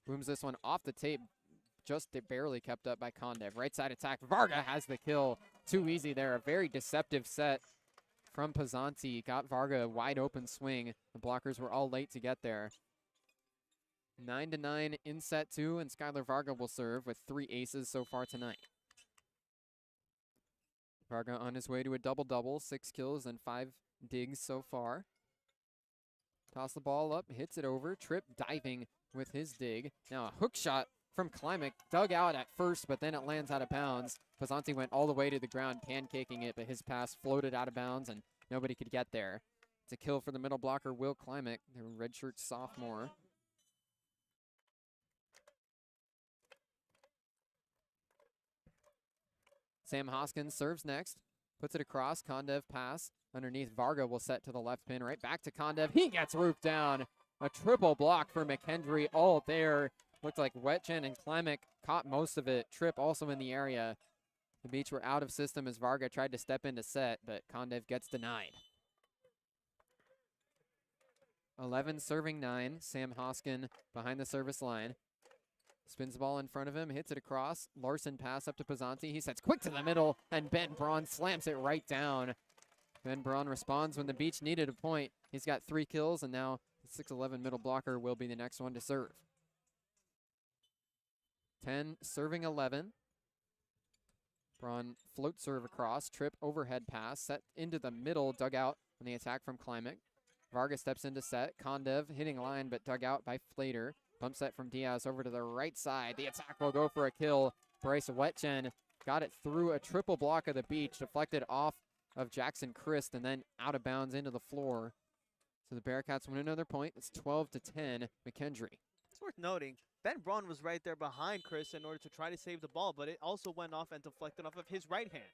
Booms this one off the tape. Just barely kept up by Kondev. Right side attack. Varga has the kill. Too easy there. A very deceptive set from Pisanti. Got Varga a wide open swing. The blockers were all late to get there. 9-9 in set 2, and Skylar Varga will serve with 3 aces so far tonight. Varga on his way to a double-double. 6 kills and 5 digs so far. Toss the ball up, hits it over. Tripp diving with his dig. Now a hook shot from Klimek, dug out at first, but then it lands out of bounds. Pisanti went all the way to the ground, pancaking it, but his pass floated out of bounds, and nobody could get there. It's a kill for the middle blocker, Will Klimek, the redshirt sophomore. Sam Hoskins serves next. Puts it across. Kondev pass. Underneath, Varga will set to the left pin. Right back to Kondev. He gets roofed down. A triple block for McKendree all there. Looked like Wetchen and Klimek caught most of it. Tripp also in the area. The Beach were out of system as Varga tried to step into set, but Kondev gets denied. 11 serving 9. Sam Hoskin behind the service line. Spins the ball in front of him, hits it across. Larson pass up to Pisanti. He sets quick to the middle, and Ben Braun slams it right down. Ben Braun responds when the Beach needed a point. He's got 3 kills, and now the 6'11" middle blocker will be the next one to serve. 10 serving 11. Braun float serve across, trip overhead pass, set into the middle, dug out on the attack from Klimek. Varga steps into set. Kondev hitting line, but dug out by Flater. Bump set from Diaz over to the right side. The attack will go for a kill. Bryce Wetchen got it through a triple block of the beach, deflected off of Jackson Christ, and then out of bounds into the floor. So the Bearcats win another point. It's 12-10, McKendree. It's worth noting, Ben Braun was right there behind Chris in order to try to save the ball, but it also went off and deflected off of his right hand.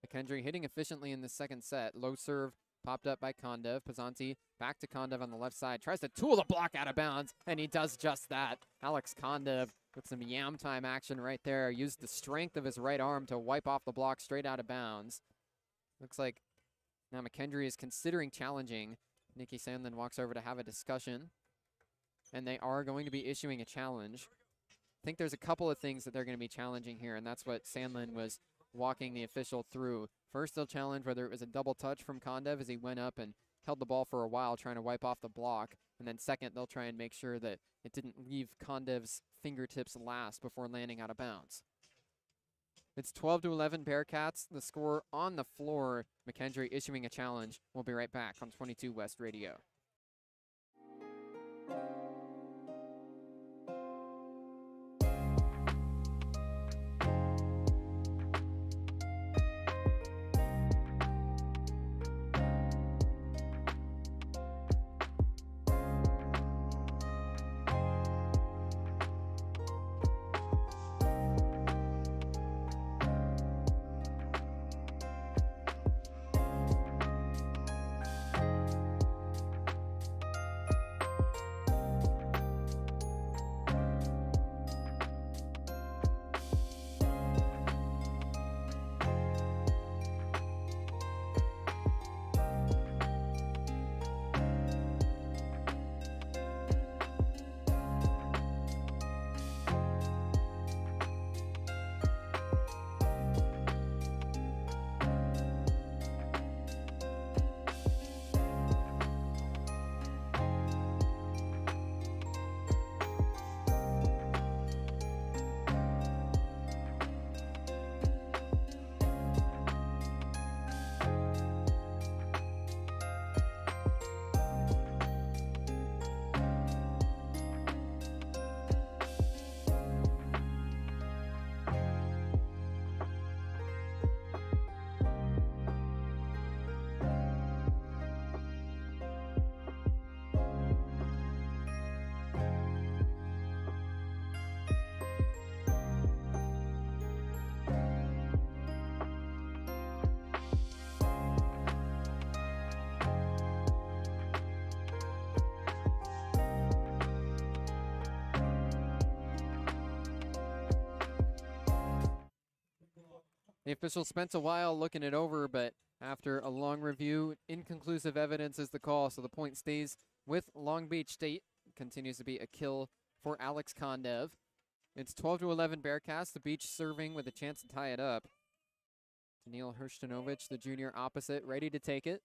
McKendree hitting efficiently in the second set. Low serve popped up by Kondev. Pazanti back to Kondev on the left side. Tries to tool the block out of bounds, and he does just that. Alex Kondev with some yam time action right there. Used the strength of his right arm to wipe off the block straight out of bounds. Looks like now McKendree is considering challenging. Nikki Sandlin walks over to have a discussion, and they are going to be issuing a challenge. I think there's a couple of things that they're going to be challenging here, and that's what Sandlin was walking the official through. First, they'll challenge whether it was a double touch from Kondev as he went up and held the ball for a while trying to wipe off the block. And then second, they'll try and make sure that it didn't leave Kondev's fingertips last before landing out of bounds. It's 12-11 Bearcats. The score on the floor. McKendree issuing a challenge. We'll be right back on 22 West Radio. The official spent a while looking it over, but after a long review, inconclusive evidence is the call, so the point stays with Long Beach State. Continues to be a kill for Alex Kondev. It's 12-11 Bearcats. The Beach serving with a chance to tie it up. Daniil Hershtanovich, the junior opposite, ready to take it.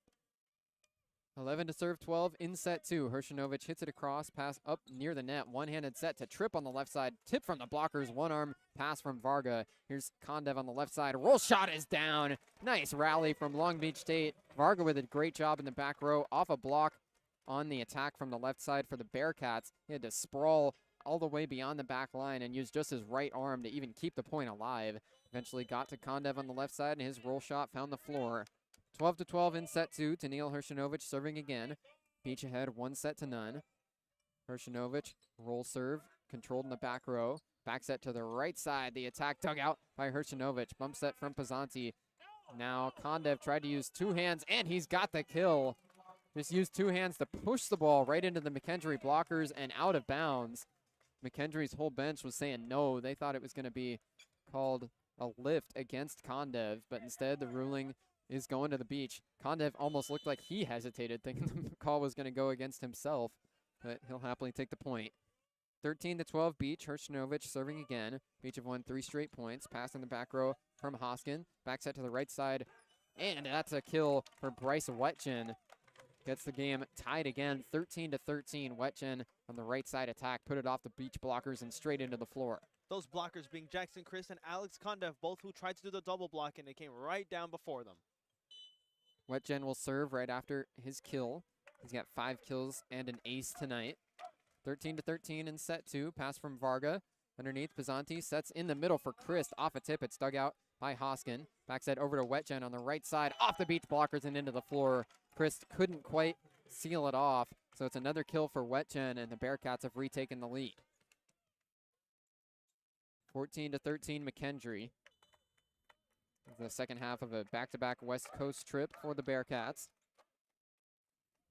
11 to serve, 12 in set two. Hershtanovich hits it across, pass up near the net. One-handed set to trip on the left side. Tip from the blockers, one-arm pass from Varga. Here's Kondev on the left side. Roll shot is down. Nice rally from Long Beach State. Varga with a great job in the back row. Off a block on the attack from the left side for the Bearcats. He had to sprawl all the way beyond the back line and use just his right arm to even keep the point alive. Eventually got to Kondev on the left side, and his roll shot found the floor. 12-12 in set two. Daniil Hershtanovich serving again. Beach ahead, 1-0. Hershtanovich, roll serve, controlled in the back row. Back set to the right side. The attack dug out by Hershtanovich. Bump set from Pazanti. Now Kondev tried to use two hands, and he's got the kill. Just used two hands to push the ball right into the McKendree blockers and out of bounds. McKendree's whole bench was saying no. They thought it was going to be called a lift against Kondev, but instead the ruling is going to the Beach. Kondev almost looked like he hesitated, thinking the call was going to go against himself, but he'll happily take the point. 13-12 Beach. Hershtanovich serving again. Beach have won 3 straight points. Pass in the back row from Hoskin. Back set to the right side, and that's a kill for Bryce Wetchen. Gets the game tied again, 13-13. Wetchen on the right side attack, put it off the Beach blockers and straight into the floor. Those blockers being Jackson Chris and Alex Kondev, both who tried to do the double block, and they came right down before them. Wetjen will serve right after his kill. He's got 5 kills and an ace tonight. 13-13 in set 2. Pass from Varga. Underneath, Pizzanti sets in the middle for Chris. Off a tip, it's dug out by Hoskin. Backset over to Wetjen on the right side. Off the beach blockers and into the floor. Chris couldn't quite seal it off. So it's another kill for Wetjen, and the Bearcats have retaken the lead. 14-13 McKendree. The second half of a back-to-back West Coast trip for the Bearcats.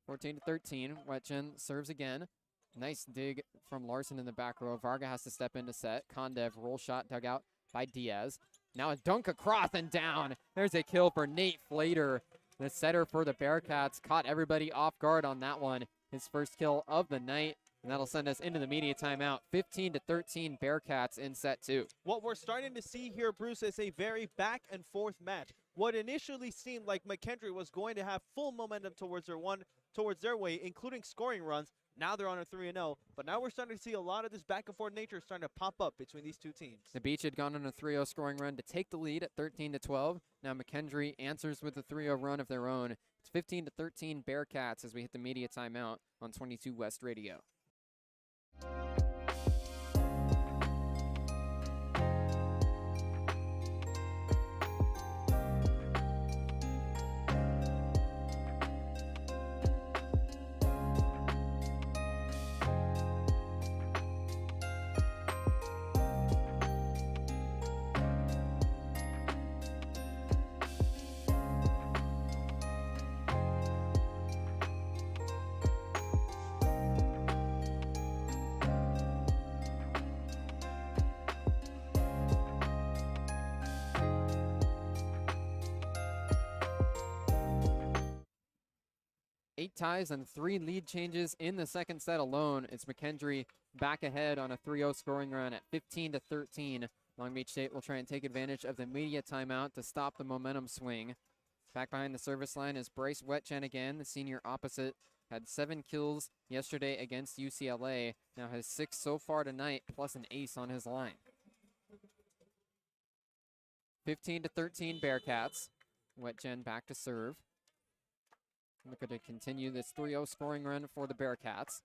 14-13, Wetjen serves again. Nice dig from Larson in the back row. Varga has to step into set. Kondev, roll shot dug out by Diaz. Now a dunk across and down. There's a kill for Nate Flater. The setter for the Bearcats caught everybody off guard on that one. His first kill of the night. And that'll send us into the media timeout. 15-13 Bearcats in set 2. What we're starting to see here, Bruce, is a very back and forth match. What initially seemed like McKendree was going to have full momentum towards their way, including scoring runs. Now they're on a 3-0, but now we're starting to see a lot of this back and forth nature starting to pop up between these two teams. The Beach had gone on a 3-0 scoring run to take the lead at 13-12. Now McKendree answers with a 3-0 run of their own. It's 15-13 Bearcats as we hit the media timeout on 22 West Radio. Eight ties and 3 lead changes in the second set alone. It's McKendree back ahead on a 3-0 scoring run at 15-13. Long Beach State will try and take advantage of the media timeout to stop the momentum swing. Back behind the service line is Bryce Wetjen again, the senior opposite. Had 7 kills yesterday against UCLA. Now has 6 so far tonight, plus an ace on his line. 15-13 Bearcats. Wetjen back to serve. Looking to continue this 3-0 scoring run for the Bearcats.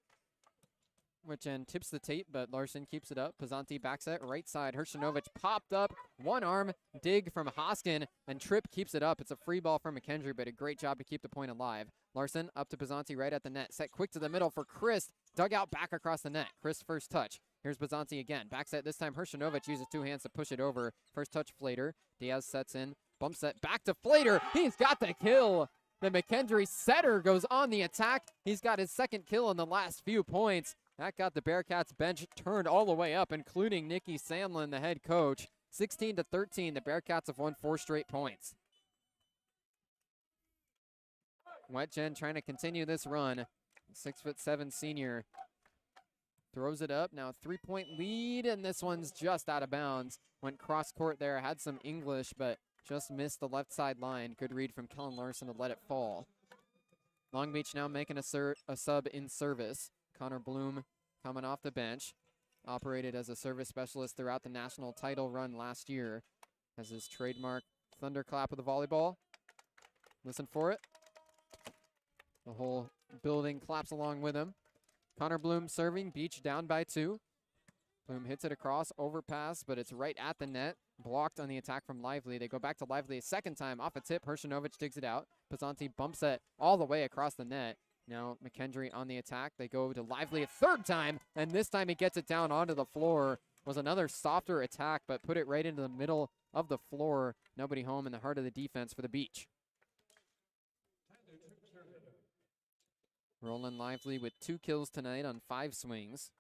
Wetjen tips the tape, but Larson keeps it up. Pizzanti backs it right side. Hershinovic popped up. One arm dig from Hoskin, and Tripp keeps it up. It's a free ball from McKendree, but a great job to keep the point alive. Larson up to Pizzanti right at the net. Set quick to the middle for Chris. Dug out back across the net. Chris first touch. Here's Pizzanti again. Back set this time. Hershinovic uses 2 hands to push it over. First touch Flater. Diaz sets in. Bump set back to Flater. He's got the kill. The McKendree setter goes on the attack. He's got his second kill in the last few points. That got the Bearcats bench turned all the way up, including Nikki Samlin, the head coach. 16-13, the Bearcats have won 4 straight points. Wetjen trying to continue this run. 6'7" senior throws it up. Now 3-point lead, and this one's just out of bounds. Went cross court there, had some English, but just missed the left side line. Good read from Kellen Larson to let it fall. Long Beach now making a sub in service. Connor Bloom coming off the bench. Operated as a service specialist throughout the national title run last year. Has his trademark thunderclap of the volleyball. Listen for it. The whole building claps along with him. Connor Bloom serving. Beach down by 2. Bloom hits it across, overpass, but it's right at the net. Blocked on the attack from Lively. They go back to Lively a second time. Off a tip, Hershinovic digs it out. Pizzanti bumps it all the way across the net. Now McKendree on the attack. They go to Lively a third time, and this time he gets it down onto the floor. Was another softer attack, but put it right into the middle of the floor. Nobody home in the heart of the defense for the Beach. Roland Lively with 2 kills tonight on 5 swings.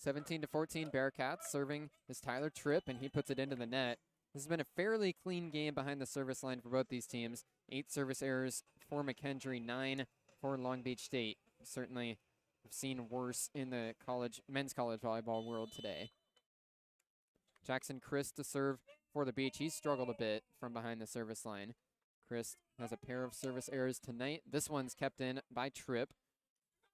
17-14 Bearcats. Serving is Tyler Tripp, and he puts it into the net. This has been a fairly clean game behind the service line for both these teams. 8 service errors for McKendree, 9 for Long Beach State. Certainly have seen worse in the men's college volleyball world today. Jackson Chris to serve for the Beach. He's struggled a bit from behind the service line. Chris has a pair of service errors tonight. This one's kept in by Tripp.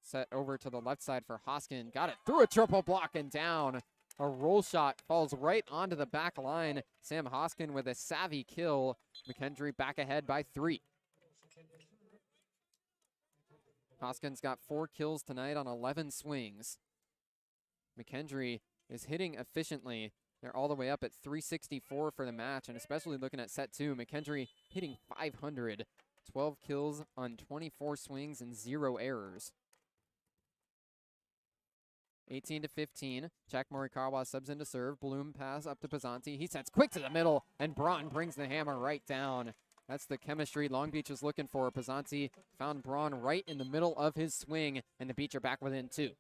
Set over to the left side for Hoskin. Got it through a triple block and down. A roll shot falls right onto the back line. Sam Hoskin with a savvy kill. McKendree back ahead by 3. Hoskin's got 4 kills tonight on 11 swings. McKendree is hitting efficiently. They're all the way up at 364 for the match, and especially looking at set 2, McKendree hitting 500. 12 kills on 24 swings and 0 errors. 18-15. Jack Morikawa subs into serve. Bloom pass up to Pizzanti. He sets quick to the middle, and Braun brings the hammer right down. That's the chemistry Long Beach is looking for. Pizzanti found Braun right in the middle of his swing, and the Beach are back within 2.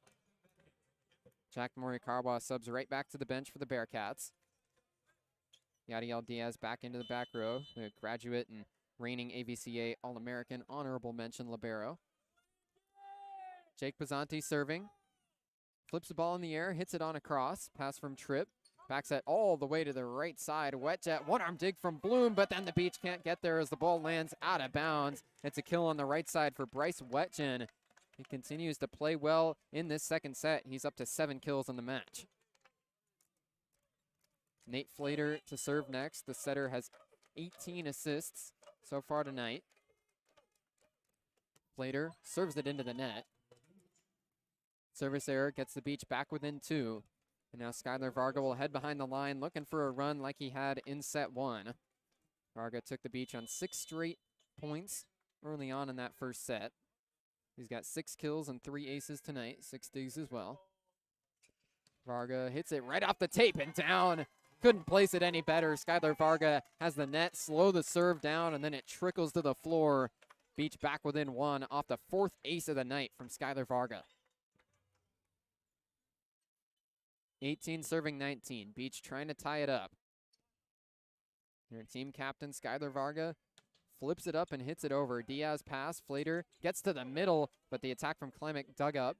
Jack Morikawa subs right back to the bench for the Bearcats. Yadiel Diaz back into the back row. The graduate and reigning AVCA All-American honorable mention libero. Jake Pizzanti serving. Flips the ball in the air, hits it on a cross. Pass from Tripp. Backs it all the way to the right side. Wet jet, one-arm dig from Bloom, but then the Beach can't get there as the ball lands out of bounds. It's a kill on the right side for Bryce Wetjen. He continues to play well in this second set. He's up to 7 kills in the match. Nate Flater to serve next. The setter has 18 assists so far tonight. Flater serves it into the net. Service error gets the Beach back within 2. And now Skylar Varga will head behind the line, looking for a run like he had in set 1. Varga took the Beach on 6 straight points early on in that first set. He's got 6 kills and 3 aces tonight, 6 digs as well. Varga hits it right off the tape and down. Couldn't place it any better. Skylar Varga has the net, slow the serve down, and then it trickles to the floor. Beach back within 1 off the 4th ace of the night from Skylar Varga. 18 serving 19. Beach trying to tie it up. Their team captain, Skylar Varga, flips it up and hits it over. Diaz pass. Flater gets to the middle, but the attack from Klimek dug up.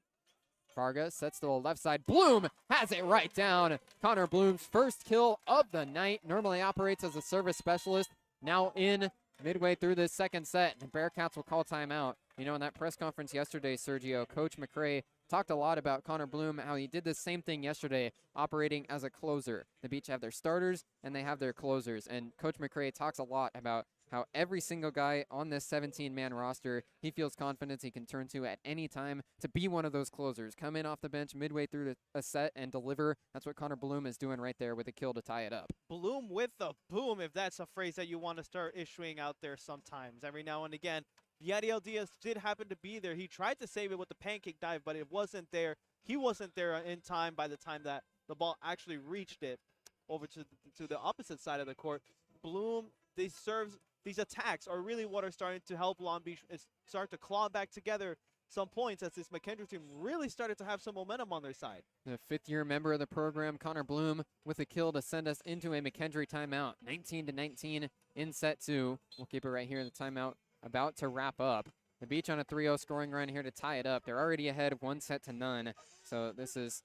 Varga sets to the left side. Bloom has it right down. Connor Bloom's first kill of the night. Normally operates as a service specialist. Now in midway through this second set, and the Bearcats will call timeout. You know, in that press conference yesterday, Sergio, Coach McRae talked a lot about Connor Bloom, how he did the same thing yesterday, operating as a closer. The Beach have their starters, and they have their closers. And Coach McRae talks a lot about how every single guy on this 17-man roster, he feels confidence he can turn to at any time to be one of those closers. Come in off the bench midway through a set and deliver. That's what Connor Bloom is doing right there with a kill to tie it up. Bloom with the boom, if that's a phrase that you want to start issuing out there sometimes. Every now and again, Yadiel Diaz did happen to be there. He tried to save it with the pancake dive, but it wasn't there. He wasn't there in time by the time that the ball actually reached it over to the opposite side of the court. Bloom, these attacks are really what are starting to help Long Beach start to claw back together some points as this McKendree team really started to have some momentum on their side. The 5th-year member of the program, Connor Bloom, with a kill to send us into a McKendree timeout. 19-19 in set 2. We'll keep it right here in the timeout. About to wrap up. The Beach on a 3-0 scoring run here to tie it up. They're already ahead 1-0. So this is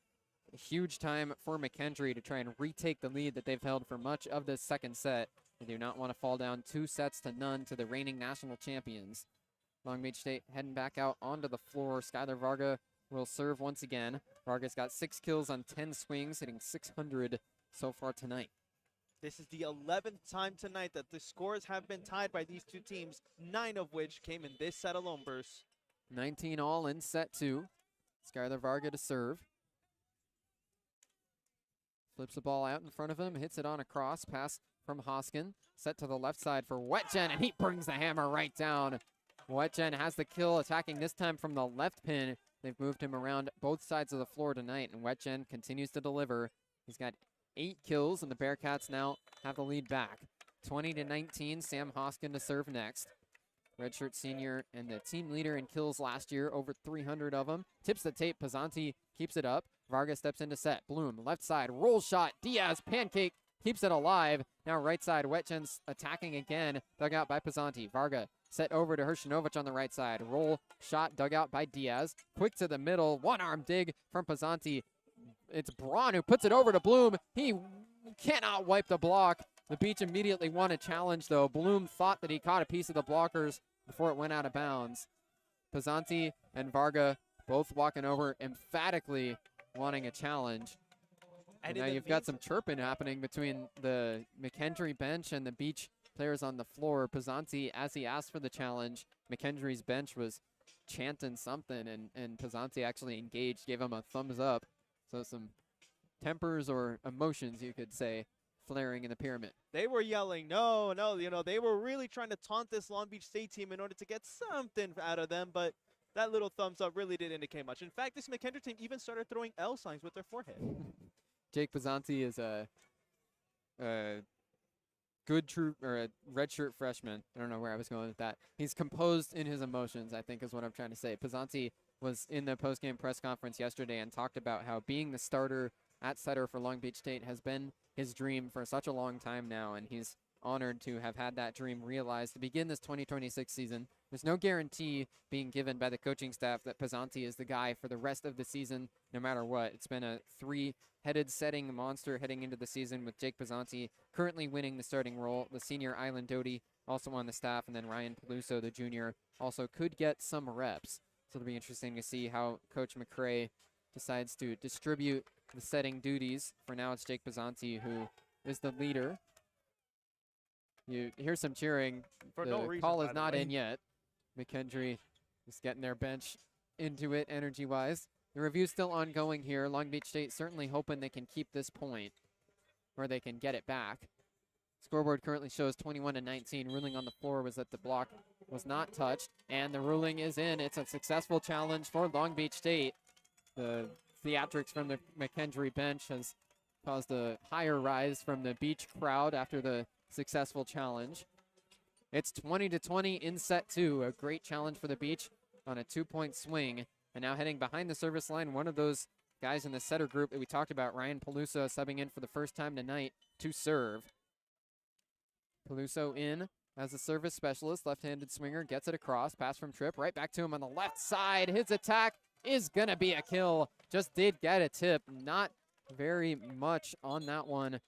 a huge time for McKendree to try and retake the lead that they've held for much of this second set. They do not want to fall down 2-0 to the reigning national champions. Long Beach State heading back out onto the floor. Skylar Varga will serve once again. Varga's got 6 kills on 10 swings, hitting 600 so far tonight. This is the 11th time tonight that the scores have been tied by these two teams, 9 of which came in this set alone, Bruce. 19 all in set 2. Skylar Varga to serve. Flips the ball out in front of him, hits it on a cross. Pass from Hoskin. Set to the left side for Wetjen, and he brings the hammer right down. Wetjen has the kill, attacking this time from the left pin. They've moved him around both sides of the floor tonight, and Wetjen continues to deliver. He's got 8 kills, and the Bearcats now have the lead back. 20-19, Sam Hoskin to serve next. Redshirt senior and the team leader in kills last year, over 300 of them. Tips the tape, Pizzanti keeps it up. Varga steps into set. Bloom, left side, roll shot. Diaz, pancake, keeps it alive. Now right side, Wetjen's attacking again. Dug out by Pizzanti. Varga set over to Hershinovic on the right side. Roll shot, dug out by Diaz. Quick to the middle, one-arm dig from Pizzanti. It's Braun who puts it over to Bloom. He cannot wipe the block. The Beach immediately won a challenge, though. Bloom thought that he caught a piece of the blockers before it went out of bounds. Pizzanti and Varga both walking over emphatically wanting a challenge. And now you've got some chirping happening between the McKendree bench and the Beach players on the floor. Pizzanti, as he asked for the challenge, McKendree's bench was chanting something, and Pizzanti actually engaged, gave him a thumbs up. So some tempers or emotions, you could say, flaring in the pyramid. They were yelling, no, no, they were really trying to taunt this Long Beach State team in order to get something out of them, but that little thumbs up really didn't indicate much. In fact, this McKendree team even started throwing L signs with their forehead. Jake Pizzanti is a good true or a redshirt freshman. I don't know where I was going with that. He's composed in his emotions, I think is what I'm trying to say. Pizzanti was in the postgame press conference yesterday and talked about how being the starter at setter for Long Beach State has been his dream for such a long time now, and he's honored to have had that dream realized to begin this 2026 season. There's no guarantee being given by the coaching staff that Pizzanti is the guy for the rest of the season, no matter what. It's been a three-headed setting monster heading into the season, with Jake Pizzanti currently winning the starting role. The senior Island Doty also on the staff, and then Ryan Peluso, the junior, also could get some reps. So it'll be interesting to see how Coach McKendree decides to distribute the setting duties. For now, it's Jake Pizzanti who is the leader. You hear some cheering. For the no reason, call is by the not way. in yet. McKendree is getting their bench into it energy-wise. The review's still ongoing here. Long Beach State certainly hoping they can keep this point, or they can get it back. Scoreboard currently shows 21-19. Ruling on the floor was that the block was not touched, and the ruling is in. It's a successful challenge for Long Beach State. The theatrics from the McKendree bench has caused a higher rise from the Beach crowd after the successful challenge. It's 20-20 in set two. A great challenge for the Beach on a 2-point swing. And now heading behind the service line, one of those guys in the setter group that we talked about, Ryan Peluso, subbing in for the first time tonight to serve. Peluso in as a service specialist, left-handed swinger, gets it across, pass from Tripp, right back to him on the left side. His attack is gonna be a kill. Just did get a tip. Not very much on that one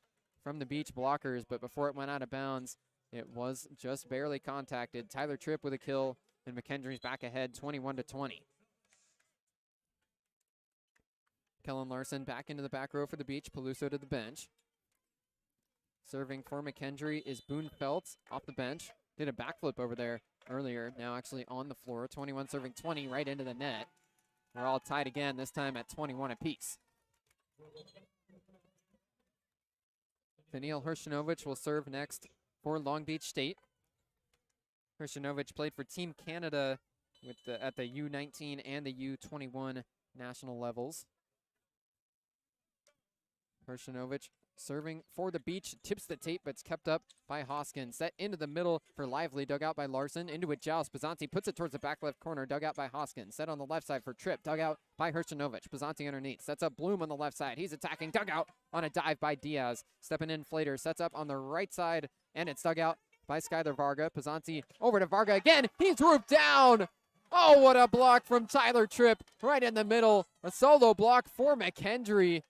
from the Beach blockers, but before it went out of bounds, it was just barely contacted. Tyler Tripp with a kill, and McKendree's back ahead 21-20. Kellen Larson back into the back row for the Beach. Peluso to the bench. Serving for McKendree is Boone Feltz off the bench. Did a backflip over there earlier, now actually on the floor. 21 serving 20 right into the net. We're all tied again, this time at 21 apiece. Daniil Hershinovich will serve next for Long Beach State. Hershinovich played for Team Canada at the U19 and the U21 national levels. Hershinovich serving for the Beach, tips the tape, but it's kept up by Hoskins. Set into the middle for Lively, dug out by Larson. Into a joust, Pizzanti puts it towards the back left corner, dug out by Hoskins. Set on the left side for Tripp, dug out by Hershinovich. Pizzanti underneath, sets up Bloom on the left side. He's attacking, dug out on a dive by Diaz. Stepping in, Flater sets up on the right side, and it's dug out by Skyler Varga. Pizzanti over to Varga again. He's rooped down. Oh, what a block from Tyler Tripp right in the middle. A solo block for McKendree.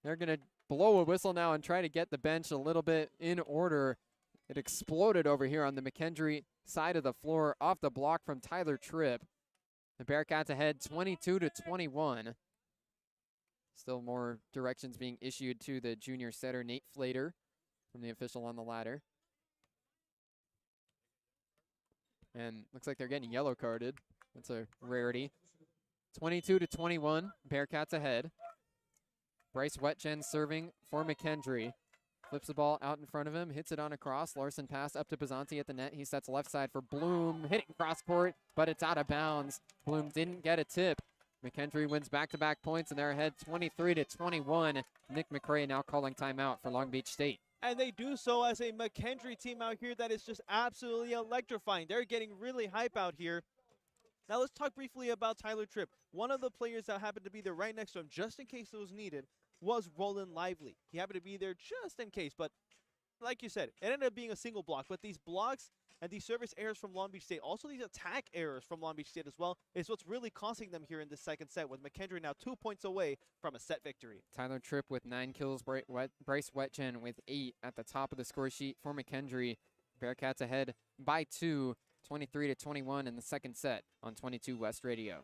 They're going to blow a whistle now and try to get the bench a little bit in order. It exploded over here on the McKendree side of the floor off the block from Tyler Tripp. The Bearcats ahead 22-21. Still more directions being issued to the junior setter Nate Flater from the official on the ladder. And looks like they're getting yellow carded. That's a rarity. 22-21, Bearcats ahead. Bryce Wetjen serving for McKendree. Flips the ball out in front of him, hits it on a cross. Larson pass up to Pizzanti at the net. He sets left side for Bloom, hitting cross court, but it's out of bounds. Bloom didn't get a tip. McKendree wins back-to-back points, and they're ahead 23-21. Nick McRae now calling timeout for Long Beach State. And they do so as a McKendree team out here that is just absolutely electrifying. They're getting really hype out here. Now let's talk briefly about Tyler Tripp. One of the players that happened to be there right next to him, just in case it was needed, was Roland Lively. He happened to be there just in case, but like you said, it ended up being a single block. But these blocks and these service errors from Long Beach State, also these attack errors from Long Beach State as well, is what's really costing them here in this second set, with McKendree now 2 points away from a set victory. Tyler Tripp with 9 kills, Bryce Wetjen with 8 at the top of the score sheet for McKendree. Bearcats ahead by 2, 23-21 in the second set on 22 West Radio.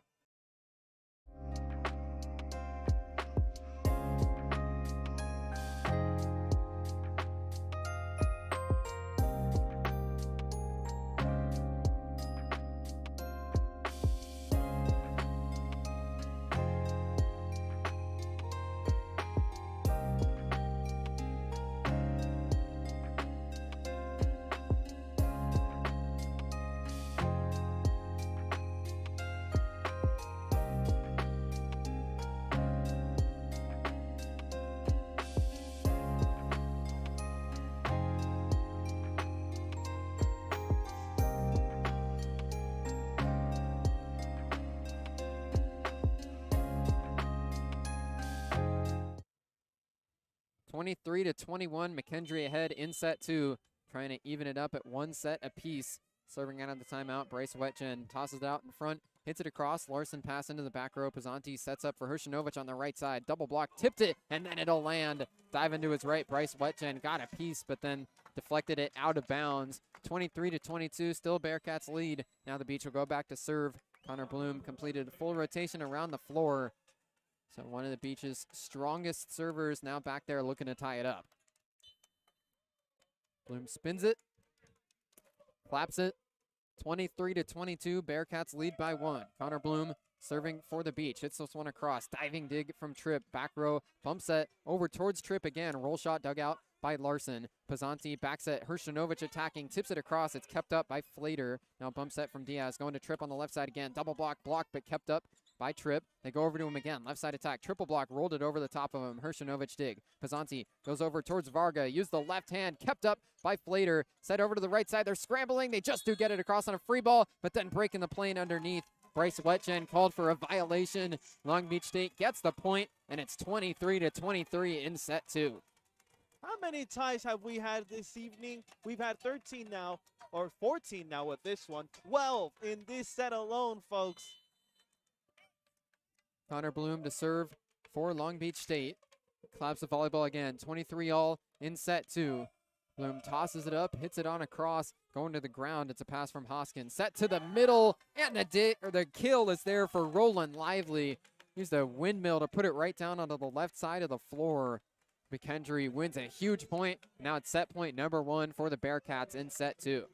23-21, McKendree ahead in set 2, trying to even it up at 1 set apiece. Serving out of the timeout, Bryce Wetjen tosses it out in front, hits it across. Larson pass into the back row. Pazanti sets up for Hershinovic on the right side. Double block, tipped it, and then it'll land. Dive into his right. Bryce Wetjen got a piece, but then deflected it out of bounds. 23-22, still Bearcats lead. Now the Beach will go back to serve. Connor Bloom completed a full rotation around the floor. So one of the Beach's strongest servers now back there looking to tie it up. Bloom spins it, claps it. 23-22, Bearcats lead by 1. Connor Bloom serving for the Beach. Hits this one across. Diving dig from Tripp. Back row. Bump set over towards Tripp again. Roll shot dug out by Larson. Pazanti back set. Hershinovic attacking. Tips it across. It's kept up by Flater. Now bump set from Diaz. Going to Tripp on the left side again. Double block. Blocked but kept up by Tripp. They go over to him again. Left side attack. Triple block. Rolled it over the top of him. Hershinovic dig. Pazanti goes over towards Varga. Used the left hand. Kept up by Flater. Set over to the right side. They're scrambling. They just do get it across on a free ball, but then breaking the plane underneath. Bryce Wetjen called for a violation. Long Beach State gets the point, and it's 23-23 in set 2. How many ties have we had this evening? We've had 13 now, or 14 now with this one. 12 in this set alone, folks. Connor Bloom to serve for Long Beach State. Claps the volleyball again. 23-all in set 2. Bloom tosses it up, hits it on a cross, going to the ground. It's a pass from Hoskins. Set to the middle, and the kill is there for Roland Lively. Used a windmill to put it right down onto the left side of the floor. McKendree wins a huge point. Now it's set point number 1 for the Bearcats in set 2.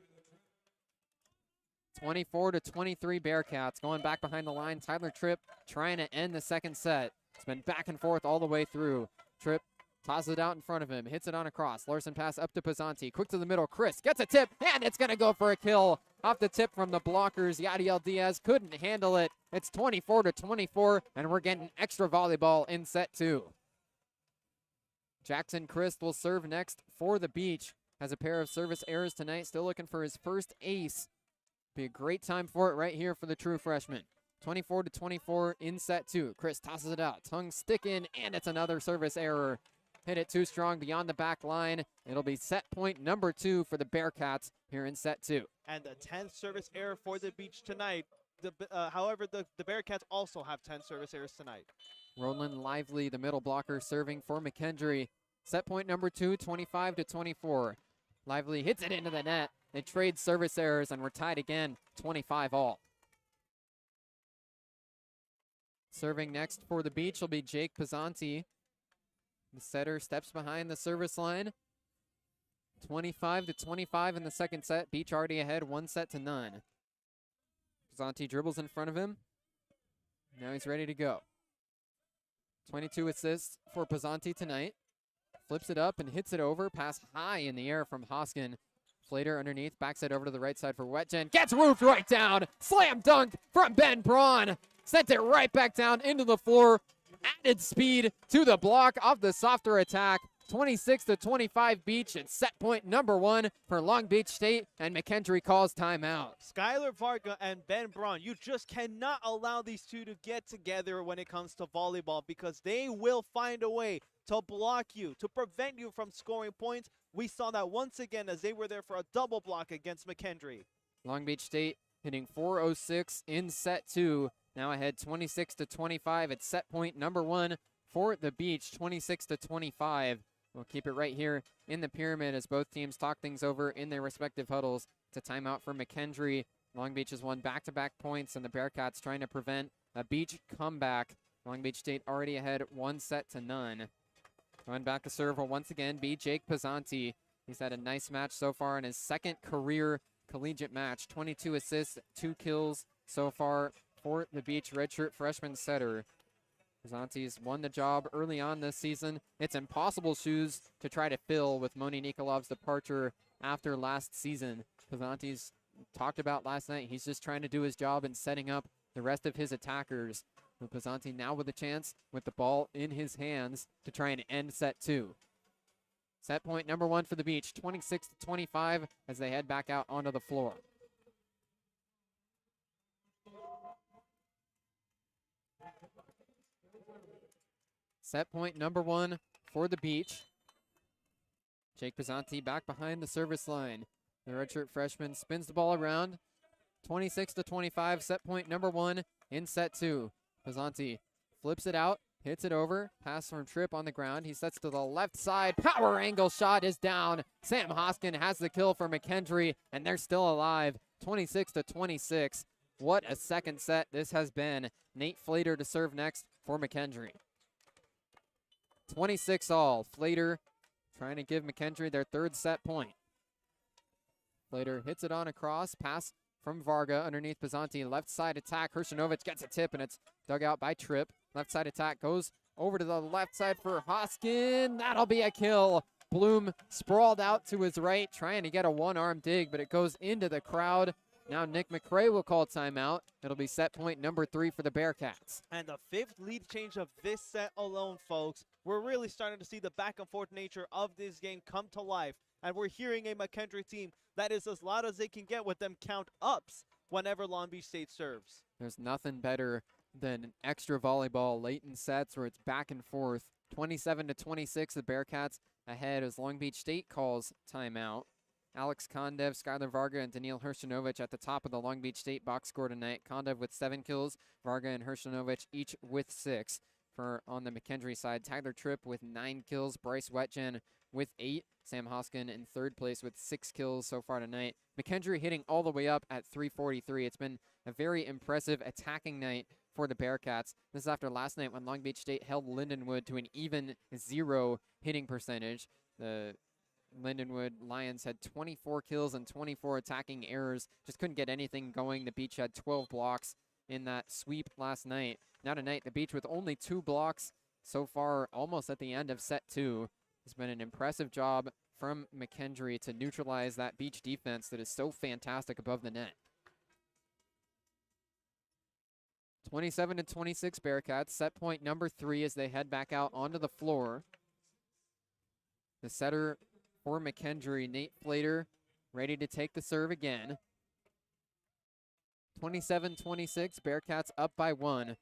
24-23 Bearcats going back behind the line. Tyler Tripp trying to end the second set. It's been back and forth all the way through. Tripp tosses it out in front of him, hits it on a cross. Larson pass up to Pazanti. Quick to the middle. Chris gets a tip, and it's going to go for a kill. Off the tip from the blockers. Yadiel Diaz couldn't handle it. It's 24-24, and we're getting extra volleyball in set 2. Jackson Christ will serve next for the Beach. Has a pair of service errors tonight. Still looking for his first ace. Be a great time for it right here for the true freshman. 24-24 in set 2. Chris tosses it out. Tongue stick in, and it's another service error. Hit it too strong beyond the back line. It'll be set point number 2 for the Bearcats here in set 2. And the 10th service error for the Beach tonight. However, the Bearcats also have 10 service errors tonight. Roland Lively, the middle blocker, serving for McKendree. Set point number 2, 25-24. Lively hits it into the net. They trade service errors, and we're tied again, 25-all. Serving next for the Beach will be Jake Pazanti. The setter steps behind the service line. 25-25 in the second set. Beach already ahead, 1-0. Pazanti dribbles in front of him. Now he's ready to go. 22 assists for Pazanti tonight. Flips it up and hits it over. Pass high in the air from Hoskin. Flater underneath, backs it over to the right side for Wetjen. Gets roofed right down. Slam dunk from Ben Braun. Sent it right back down into the floor. Added speed to the block off the softer attack. 26-25 Beach. It's set point number 1 for Long Beach State, and McKendree calls timeout. Skylar Varga and Ben Braun, you just cannot allow these two to get together when it comes to volleyball, because they will find a way to block you, to prevent you from scoring points. We saw that once again as they were there for a double block against McKendree. Long Beach State hitting 4:06 in set 2. Now ahead 26-25 at set point number 1 for the Beach, 26-25. We'll keep it right here in the pyramid as both teams talk things over in their respective huddles. It's a timeout for McKendree. Long Beach has won back-to-back points, and the Bearcats trying to prevent a Beach comeback. Long Beach State already ahead 1-0. Going back to serve will once again be Jake Pazanti. He's had a nice match so far in his second career collegiate match. 22 assists, 2 kills so far for the Beach redshirt freshman setter. Pazanti's won the job early on this season. It's impossible shoes to try to fill with Moni Nikolov's departure after last season. Pazanti's talked about last night. He's just trying to do his job and setting up the rest of his attackers. With Pazanti now with a chance with the ball in his hands to try and end set 2. Set point number 1 for the Beach, 26-25 as they head back out onto the floor. Set point number 1 for the Beach. Jake Pizzanti back behind the service line. The redshirt freshman spins the ball around. 26-25, set point number 1 in set 2. Pizzanti flips it out, hits it over, pass from Tripp on the ground. He sets to the left side. Power angle shot is down. Sam Hoskin has the kill for McKendree, and they're still alive. 26-26. What a second set this has been. Nate Flater to serve next for McKendree. 26 all. Flater trying to give McKendree their 3rd set point. Flater hits it on a cross. Pass from Varga underneath Pizzanti. Left side attack. Hershinovic gets a tip, and it's dug out by Tripp. Left side attack goes over to the left side for Hoskin. That'll be a kill. Bloom sprawled out to his right, trying to get a one-arm dig, but it goes into the crowd. Now Nick McRae will call timeout. It'll be set point number 3 for the Bearcats. And the 5th lead change of this set alone, folks. We're really starting to see the back-and-forth nature of this game come to life. And we're hearing a McKendree team that is as loud as they can get with them count-ups whenever Long Beach State serves. There's nothing better than extra volleyball late in sets where it's back and forth. 27-26, the Bearcats ahead as Long Beach State calls timeout. Alex Kondev, Skylar Varga, and Daniil Hershinovic at the top of the Long Beach State box score tonight. Kondev with 7 kills, Varga and Hershinovic each with 6. For on the McKendree side, Tyler Tripp with 9 kills, Bryce Wetjen with 8. Sam Hoskin in 3rd place with 6 kills so far tonight. McKendree hitting all the way up at 343. It's been a very impressive attacking night for the Bearcats. This is after last night when Long Beach State held Lindenwood to an even 0 hitting percentage. The Lindenwood Lions had 24 kills and 24 attacking errors. Just couldn't get anything going. The Beach had 12 blocks in that sweep last night. Now tonight, the Beach with only 2 blocks so far, almost at the end of set 2. It's been an impressive job from McKendree to neutralize that Beach defense that is so fantastic above the net. 27-26 Bearcats, set point number 3 as they head back out onto the floor. The setter for McKendree, Nate Flater, ready to take the serve again. 27-26, Bearcats up by 1.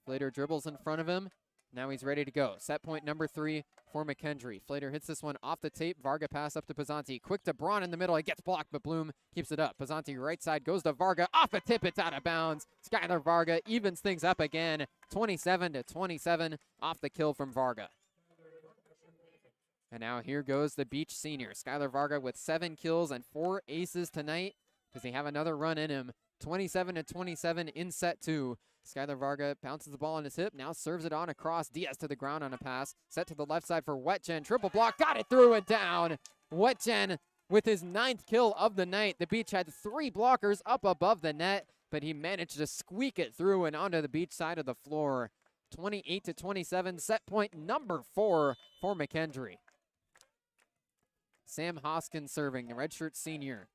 Flater dribbles in front of him. Now he's ready to go. Set point number 3 for McKendree. Flater hits this one off the tape. Varga pass up to Pizzanti. Quick to Braun in the middle. He gets blocked, but Bloom keeps it up. Pizzanti right side goes to Varga. Off the tip, it's out of bounds. Skylar Varga evens things up again. 27-27 off the kill from Varga. And now here goes the Beach senior. Skylar Varga with 7 kills and 4 aces tonight. Does he have another run in him? 27-27 in set 2. Skylar Varga bounces the ball on his hip, now serves it on across. Diaz to the ground on a pass. Set to the left side for Wetjen. Triple block, got it through and down. Wetjen with his 9th kill of the night. The Beach had 3 blockers up above the net, but he managed to squeak it through and onto the Beach side of the floor. 28-27, set point number 4 for McKendree. Sam Hoskin serving, the redshirt senior.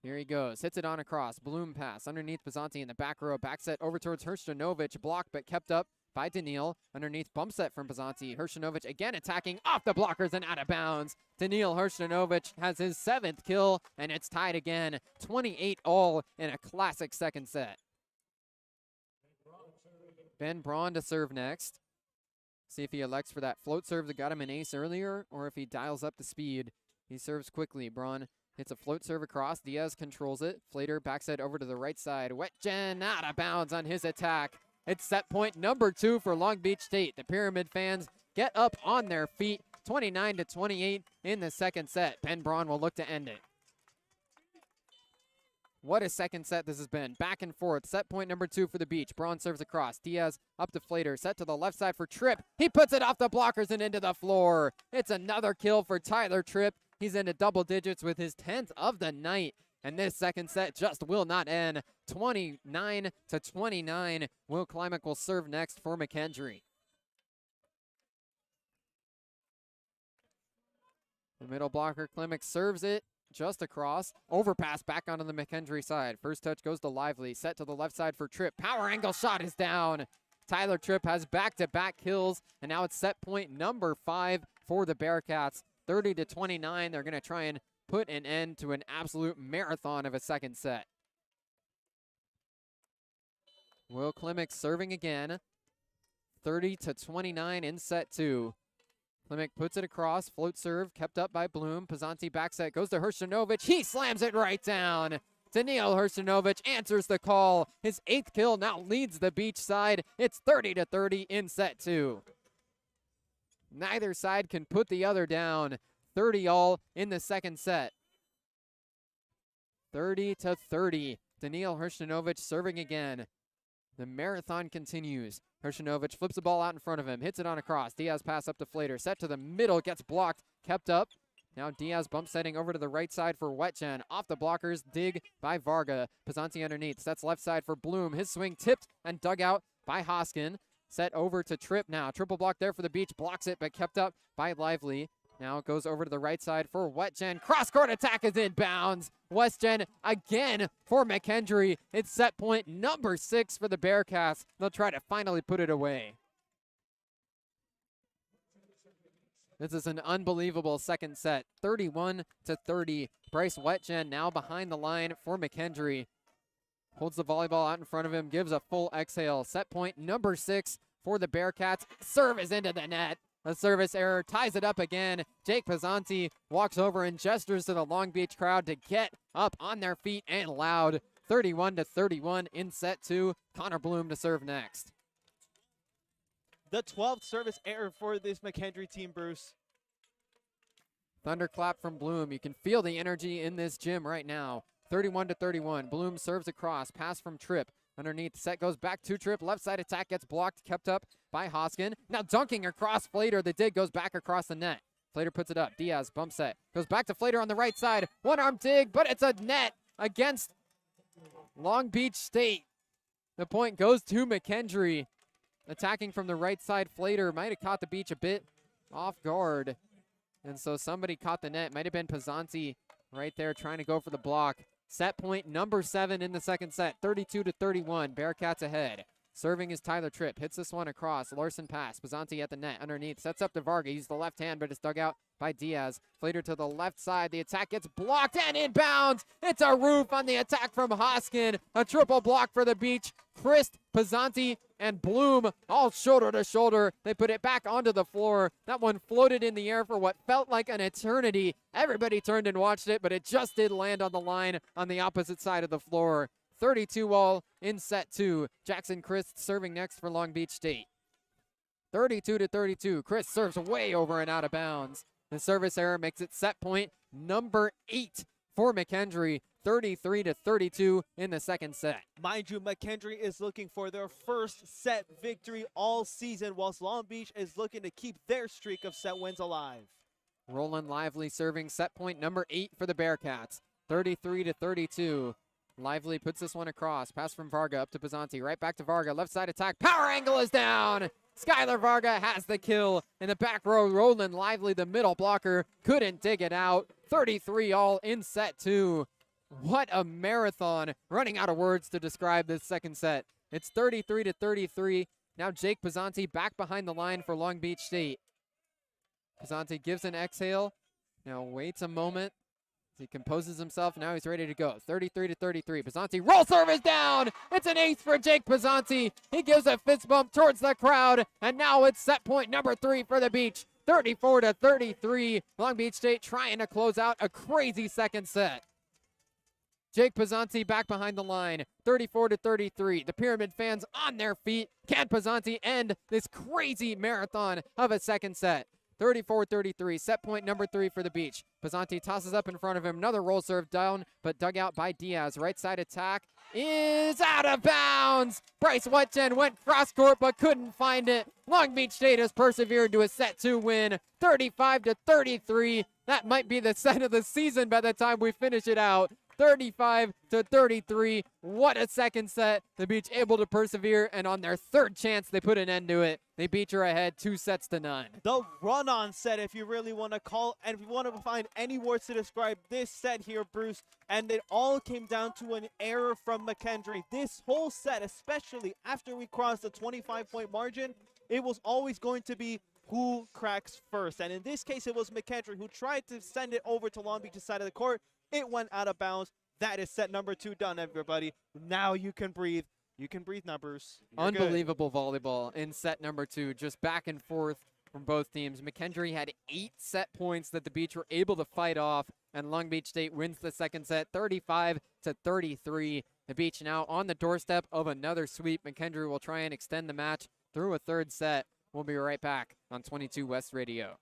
Here he goes, hits it on across, Bloom pass underneath Pizzanti in the back row, back set over towards Hershinovic, blocked but kept up by Daniil, underneath bump set from Pizzanti. Hershinovic again attacking off the blockers and out of bounds. Daniil Hershinovic has his 7th kill, and it's tied again, 28 all in a classic second set. Ben Braun to serve next. See if he elects for that float serve that got him an ace earlier, or if he dials up the speed. He serves quickly. Braun hits a float serve across. Diaz controls it. Flater backside over to the right side. Wetjen out of bounds on his attack. It's set point number 2 for Long Beach State. The Pyramid fans get up on their feet. 29-28 in the second set. Ben Braun will look to end it. What a second set this has been. Back and forth. Set point number 2 for the Beach. Braun serves across. Diaz up to Flater. Set to the left side for Tripp. He puts it off the blockers and into the floor. It's another kill for Tyler Tripp. He's into double digits with his 10th of the night. And this second set just will not end. 29-29. Will Klimek will serve next for McKendree. The middle blocker, Klimek serves it just across. Overpass back onto the McKendree side. First touch goes to Lively. Set to the left side for Tripp. Power angle shot is down. Tyler Tripp has back-to-back kills. And now it's set point number 5 for the Bearcats. 30-29. They're going to try and put an end to an absolute marathon of a second set. Will Klimek serving again. 30-29 in set 2 Klimek puts it across, float serve, kept up by Bloom. Pazanti back set, goes to Hershinovic. He slams it right down. Daniil Hershinovic answers the call. His 8th kill now leads the beach side. It's 30-30 in set 2. Neither side can put the other down. 30-all in the second set. 30-30. Daniil Hershinovic serving again. The marathon continues. Hershinovic flips the ball out in front of him, hits it on a cross. Diaz pass up to Flater, set to the middle, gets blocked, kept up. Now Diaz bump setting over to the right side for Wetjen. Off the blockers, dig by Varga. Pazanti underneath, sets left side for Bloom. His swing tipped and dug out by Hoskin. Set over to Tripp now. Triple block there for the beach, blocks it, but kept up by Lively. Now it goes over to the right side for Wetjen. Cross-court attack is inbounds. Westjen again for McKendree. It's set point number 6 for the Bearcats. They'll try to finally put it away. This is an unbelievable second set. 31-30. Bryce Wetjen now behind the line for McKendree. Holds the volleyball out in front of him, gives a full exhale. Set point number 6 for the Bearcats. Serve is into the net. A service error ties it up again. Jake Pazanti walks over and gestures to the Long Beach crowd to get up on their feet and loud. 31-31 in set 2. Connor Bloom to serve next. The 12th service error for this McKendree team, Bruce. Thunderclap from Bloom. You can feel the energy in this gym right now. 31-31. Bloom serves across. Pass from Tripp. Underneath, set goes back to Tripp. Left side attack gets blocked, kept up by Hoskin. Now dunking across Flater. The dig goes back across the net. Flater puts it up. Diaz bump set. Goes back to Flater on the right side. One-arm dig, but it's a net against Long Beach State. The point goes to McKendree. Attacking from the right side, Flater might have caught the beach a bit off guard. And so somebody caught the net. Might have been Pazanti right there trying to go for the block. Set point number 7 in the second set, 32-31. Bearcats ahead. Serving is Tyler Tripp. Hits this one across. Larson pass. Pazanti at the net. Underneath. Sets up to Varga. Uses the left hand, but it's dug out by Diaz. Flater to the left side. The attack gets blocked and inbounds. It's a roof on the attack from Hoskin. A triple block for the beach. Christ, Pazanti, and Bloom all shoulder to shoulder. They put it back onto the floor. That one floated in the air for what felt like an eternity. Everybody turned and watched it, but it just did land on the line on the opposite side of the floor. 32-all in set 2. Jackson Christ serving next for Long Beach State. 32-32. Christ serves way over and out of bounds. The service error makes it set point number 8 for McKendree. 33-32 in the second set. Mind you, McKendree is looking for their first set victory all season, whilst Long Beach is looking to keep their streak of set wins alive. Roland Lively serving set point number 8 for the Bearcats. 33-32. Lively puts this one across. Pass from Varga up to Pazanti. Right back to Varga. Left side attack. Power angle is down. Skylar Varga has the kill. In the back row, Roland Lively, the middle blocker, couldn't dig it out. 33-all in set 2. What a marathon. Running out of words to describe this second set. It's 33-33. Now Jake Pazanti back behind the line for Long Beach State. Pazanti gives an exhale. Now waits a moment. He composes himself. Now he's ready to go. 33-33. Pazanti roll service down. It's an ace for Jake Pazanti. He gives a fist bump towards the crowd. And now it's set point number 3 for the beach. 34-33. Long Beach State trying to close out a crazy second set. Jake Pazanti back behind the line. 34-33. The Pyramid fans on their feet. Can Pazanti end this crazy marathon of a second set? 34-33, set point number 3 for the beach. Pazanti tosses up in front of him. Another roll serve down, but dug out by Diaz. Right side attack is out of bounds. Bryce Wetjen went cross court, but couldn't find it. Long Beach State has persevered to a set 2 win, 35-33. That might be the set of the season by the time we finish it out. 35-33. What a second set. The Beach able to persevere, and on their third chance, they put an end to it. They beat her ahead 2-0. The run-on set, if you really want to call, and if you want to find any words to describe this set here, Bruce, and it all came down to an error from McKendree. This whole set, especially after we crossed the 25-point margin, it was always going to be who cracks first. And in this case, it was McKendree who tried to send it over to Long Beach's side of the court. It went out of bounds. That is set number 2 done, everybody. Now you can breathe. You can breathe now, Bruce. You're Unbelievable volleyball in set number 2. Just back and forth, from both teams. McKendree had 8 set points that the Beach were able to fight off, and Long Beach State wins the second set 35-33. The Beach now on the doorstep of another sweep. McKendree will try and extend the match through a third set. We'll be right back on 22 West Radio.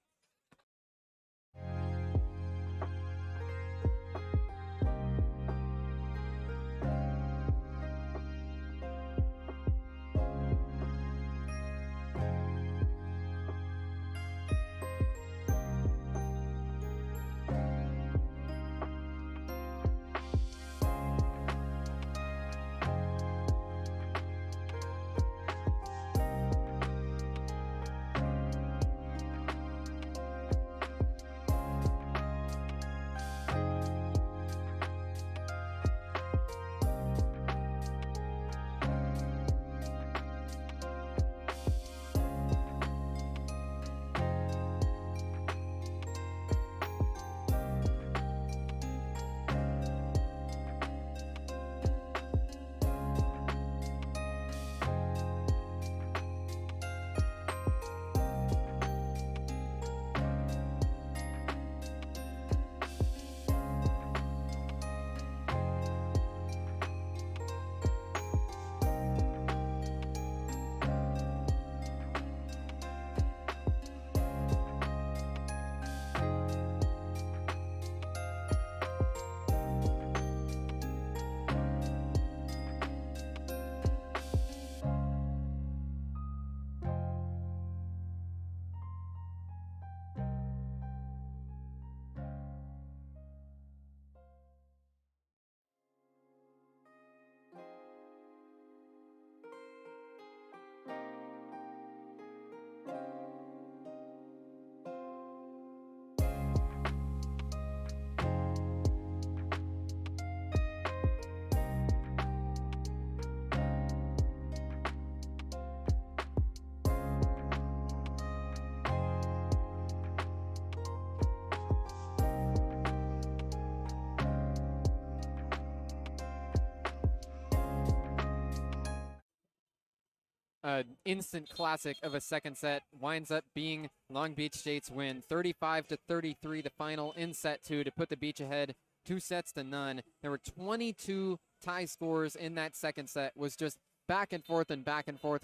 An instant classic of a second set winds up being Long Beach State's win, 35-33, the final in set 2 to put the Beach ahead 2-0. There were 22 tie scores in that second set. Was just back and forth,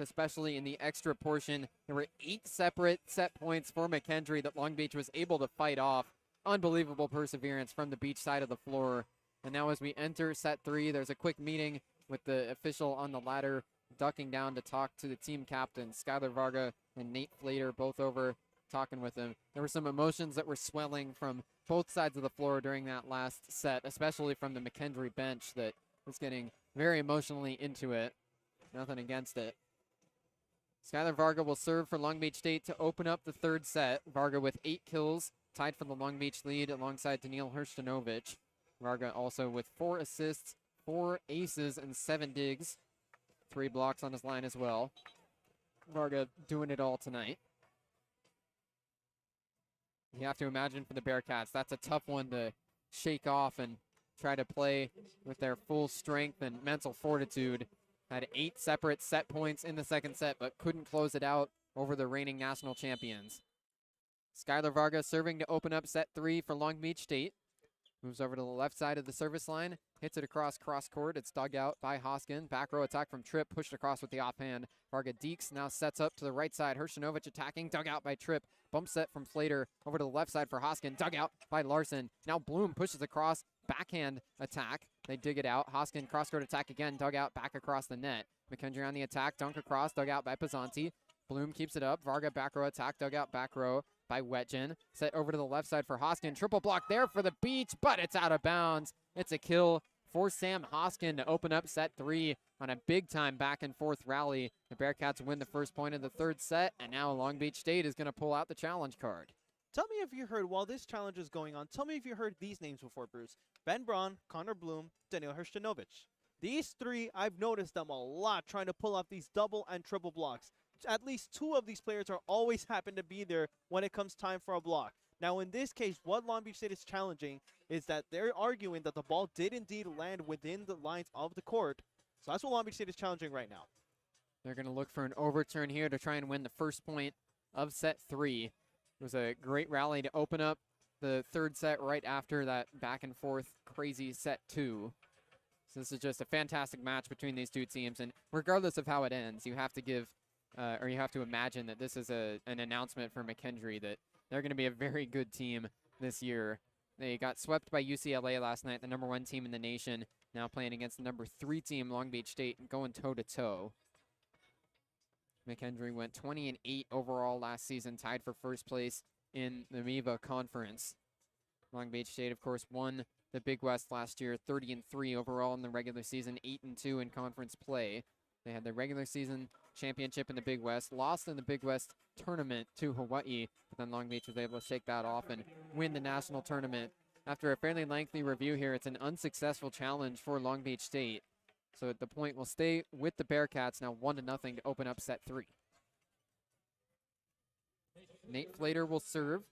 especially in the extra portion. There were 8 separate set points for McKendree that Long Beach was able to fight off. Unbelievable perseverance from the Beach side of the floor. And now as we enter set 3, there's a quick meeting with the official on the ladder, ducking down to talk to the team captains, Skylar Varga and Nate Flater, both over talking with him. There were some emotions that were swelling from both sides of the floor during that last set, especially from the McKendree bench that was getting very emotionally into it. Nothing against it. Skylar Varga will serve for Long Beach State to open up the third set. Varga with 8 kills, tied for the Long Beach lead alongside Daniil Hrstanovic. Varga also with 4 assists, 4 aces, and 7 digs. 3 blocks on his line as well. Varga doing it all tonight. You have to imagine for the Bearcats, that's a tough one to shake off and try to play with their full strength and mental fortitude. Had 8 separate set points in the second set, but couldn't close it out over the reigning national champions. Skylar Varga serving to open up set 3 for Long Beach State. Moves over to the left side of the service line, hits it across cross court. It's dug out by Hoskin. Back row attack from Tripp, pushed across with the offhand. Varga Deeks now sets up to the right side. Hrstanovic attacking, dug out by Tripp. Bump set from Flater over to the left side for Hoskin, dug out by Larson. Now Bloom pushes across, backhand attack. They dig it out. Hoskin cross court attack again, dug out back across the net. McKendree on the attack, dunk across, dug out by Pizzanti. Bloom keeps it up. Varga back row attack, dug out back row by Wetjen. Set over to the left side for Hoskin. Triple block there for the Beach, but it's out of bounds. It's a kill for Sam Hoskin to open up set 3 on a big-time back-and-forth rally. The Bearcats win the first point of the third set, and now Long Beach State is going to pull out the challenge card. Tell me if you heard, while this challenge is going on, tell me if you heard these names before, Bruce. Ben Braun, Connor Bloom, Daniil Hrstanovic. These 3, I've noticed them a lot trying to pull off these double and triple blocks. At least 2 of these players are always happen to be there when it comes time for a block. Now, in this case, what Long Beach State is challenging is that they're arguing that the ball did indeed land within the lines of the court. So that's what Long Beach State is challenging right now. They're going to look for an overturn here to try and win the first point of set 3. It was a great rally to open up the third set right after that back and forth crazy set 2. So this is just a fantastic match between these two teams, and regardless of how it ends, you have to give, or you have to imagine that this is an announcement for McKendree that they're going to be a very good team this year. They got swept by UCLA last night, the number 1 team in the nation, now playing against the number 3 team, Long Beach State, and going toe-to-toe. McKendree went 20-8 overall last season, tied for first place in the MEVA Conference. Long Beach State, of course, won the Big West last year, 30-3 overall in the regular season, 8-2 in conference play. They had the regular season championship in the Big West, lost in the Big West tournament to Hawaii, but then Long Beach was able to shake that off and win the national tournament. After a fairly lengthy review here, it's an unsuccessful challenge for Long Beach State. So the point will stay with the Bearcats, now 1-0 to open up set 3. Nate Flater will serve.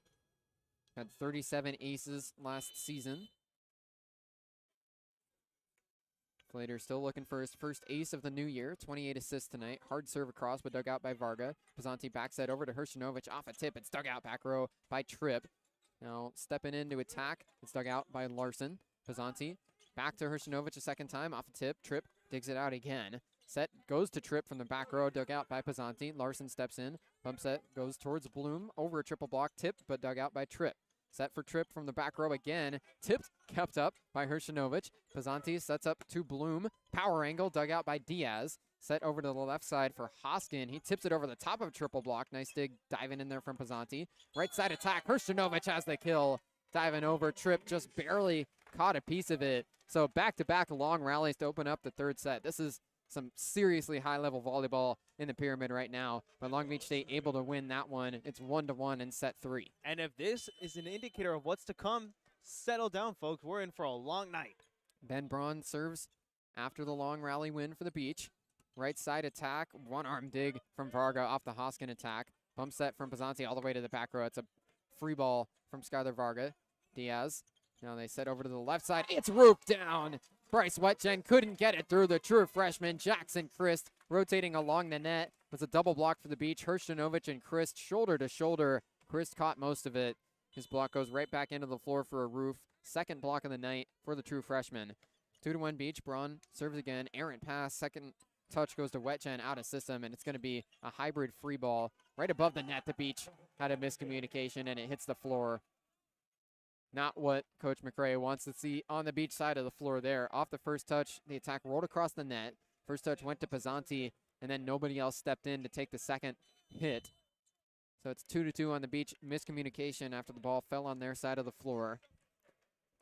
Had 37 aces last season. Flater still looking for his first ace of the new year. 28 assists tonight. Hard serve across, but dug out by Varga. Pizanti backside over to Hershinovic off a tip. It's dug out back row by Tripp. Now stepping in to attack. It's dug out by Larson. Pizanti back to Hershinovic a second time off a tip. Tripp digs it out again. Set goes to Tripp from the back row. Dug out by Pizanti. Larson steps in. Bump set goes towards Bloom. Over a triple block. Tipped, but dug out by Tripp. Set for Tripp from the back row again. Tipped, kept up by Hershinovic. Pizanti sets up to Bloom. Power angle, dug out by Diaz. Set over to the left side for Hoskin. He tips it over the top of a triple block. Nice dig diving in there from Pizanti. Right side attack. Hershinovic has the kill. Diving over. Tripp just barely caught a piece of it. So back-to-back long rallies to open up the third set. This is some seriously high-level volleyball in the pyramid right now. But Long Beach State able to win that one. It's 1-1 in set 3. And if this is an indicator of what's to come, settle down, folks. We're in for a long night. Ben Braun serves after the long rally win for the Beach. Right side attack, one-arm dig from Varga off the Hoskin attack. Bump set from Pizanti all the way to the back row. It's a free ball from Skylar Varga. Diaz. Now they set over to the left side. It's roofed down. Bryce Wetjen couldn't get it through. The true freshman, Jackson Christ, rotating along the net. It was a double block for the Beach. Hershinovic and Christ shoulder to shoulder. Christ caught most of it. His block goes right back into the floor for a roof. Second block of the night for the true freshman. 2-1 Beach. Braun serves again. Errant pass. Second touch goes to Wetjen out of system, and it's going to be a hybrid free ball right above the net. The Beach had a miscommunication, and it hits the floor. Not what Coach McRae wants to see on the Beach side of the floor there. Off the first touch, the attack rolled across the net. First touch went to Pizanti, and then nobody else stepped in to take the second hit. So it's 2-2 on the Beach. Miscommunication after the ball fell on their side of the floor.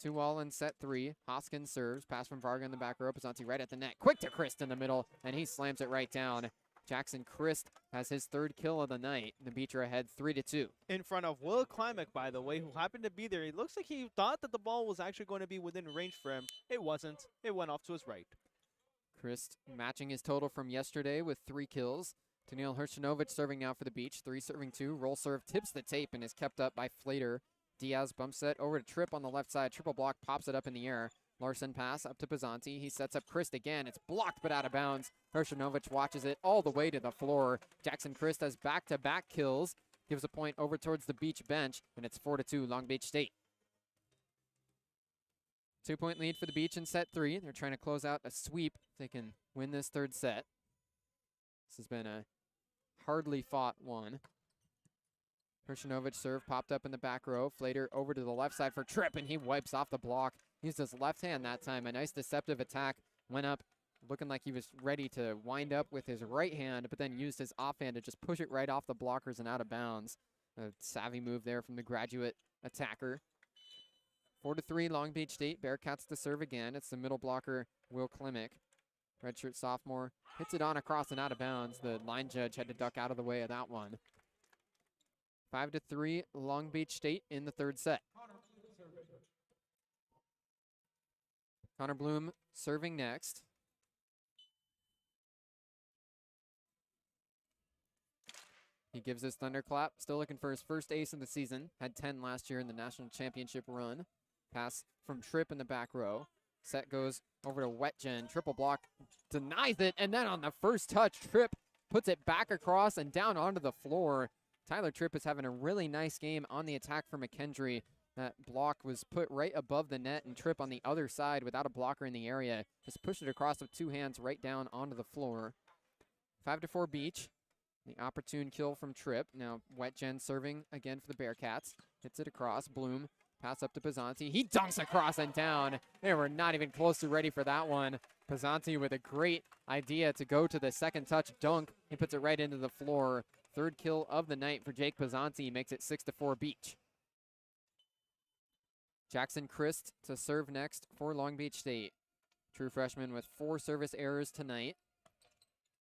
2-all in set 3. Hoskins serves. Pass from Varga in the back row. Pizanti right at the net. Quick to Christ in the middle, and he slams it right down. Jackson Christ has his third kill of the night. The Beach are ahead 3-2. In front of Will Klimek, by the way, who happened to be there. It looks like he thought that the ball was actually going to be within range for him. It wasn't. It went off to his right. Christ matching his total from yesterday with 3 kills. Daniil Hershinovic serving now for the Beach. 3 serving 2. Roll serve tips the tape and is kept up by Flater. Diaz bump set over to Tripp on the left side. Triple block pops it up in the air. Larson pass up to Pizanti. He sets up Christ again. It's blocked but out of bounds. Hershinovic watches it all the way to the floor. Jackson Christ has back-to-back kills. Gives a point over towards the Beach bench, and it's 4-2 Long Beach State. 2-point lead for the Beach in set 3. They're trying to close out a sweep if they can win this third set. This has been a hardly fought one. Hershinovic serve popped up in the back row. Flater over to the left side for Tripp, and he wipes off the block. Used his left hand that time. A nice deceptive attack. Went up looking like he was ready to wind up with his right hand, but then used his offhand to just push it right off the blockers and out of bounds. A savvy move there from the graduate attacker. 4-3 Long Beach State. Bearcats to serve again. It's the middle blocker, Will Klimek. Redshirt sophomore. Hits it on across and out of bounds. The line judge had to duck out of the way of that one. 5-3 Long Beach State in the third set. Connor Bloom serving next. He gives his thunderclap. Still looking for his first ace of the season. Had 10 last year in the national championship run. Pass from Tripp in the back row. Set goes over to Wetjen. Triple block. Denies it. And then on the first touch, Tripp puts it back across and down onto the floor. Tyler Tripp is having a really nice game on the attack for McKendree. That block was put right above the net, and Tripp on the other side without a blocker in the area. Just pushed it across with 2 hands right down onto the floor. 5-4 Beach. The opportune kill from Tripp. Now Wetjen serving again for the Bearcats. Hits it across. Bloom. Pass up to Pizzanti. He dunks across and down. They were not even close to ready for that one. Pizzanti with a great idea to go to the second touch dunk. He puts it right into the floor. Third kill of the night for Jake Pizzanti. Makes it 6-4 Beach. Jackson Christ to serve next for Long Beach State. True freshman with 4 service errors tonight.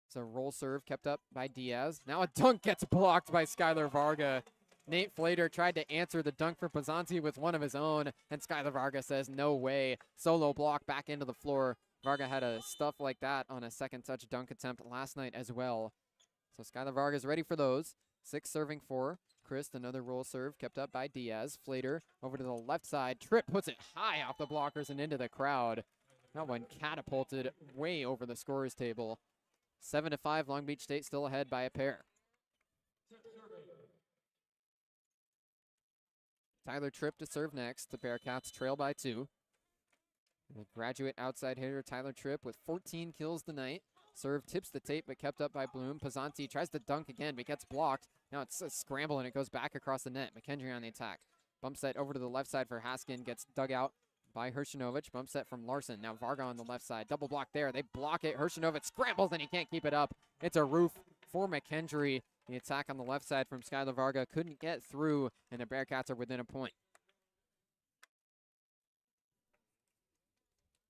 It's a roll serve kept up by Diaz. Now a dunk gets blocked by Skylar Varga. Nate Flater tried to answer the dunk for Pizzanti with one of his own, and Skylar Varga says, no way. Solo block back into the floor. Varga had a stuff like that on a second touch dunk attempt last night as well. So Skylar Varga is ready for those. 6 serving for Christ, another roll serve kept up by Diaz. Flater over to the left side. Tripp puts it high off the blockers and into the crowd. That one catapulted way over the scorer's table. 7-5, Long Beach State still ahead by a pair. Tyler Tripp to serve next. The Bearcats trail by 2. The graduate outside hitter Tyler Tripp with 14 kills tonight. Serve tips the tape, but kept up by Bloom. Pizzanti tries to dunk again, but gets blocked. Now it's a scramble, and it goes back across the net. McKendree on the attack. Bump set over to the left side for Haskin. Gets dug out by Hershinovic. Bump set from Larson. Now Varga on the left side. Double block there. They block it. Hershinovic scrambles, and he can't keep it up. It's a roof for McKendree. The attack on the left side from Skylar Varga couldn't get through, and the Bearcats are within a point.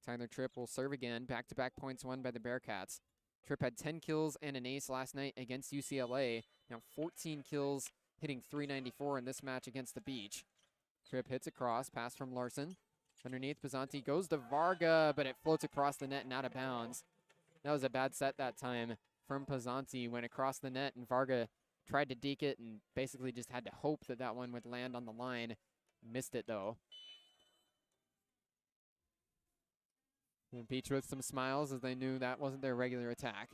Tyler Tripp will serve again. Back-to-back points won by the Bearcats. Tripp had 10 kills and an ace last night against UCLA. Now 14 kills, hitting .394 in this match against the Beach. Tripp hits across, pass from Larson. Underneath, Pizzanti goes to Varga, but it floats across the net and out of bounds. That was a bad set that time from Pizzanti. Went across the net, and Varga tried to deke it and basically just had to hope that that one would land on the line. Missed it, though. And Beach with some smiles as they knew that wasn't their regular attack.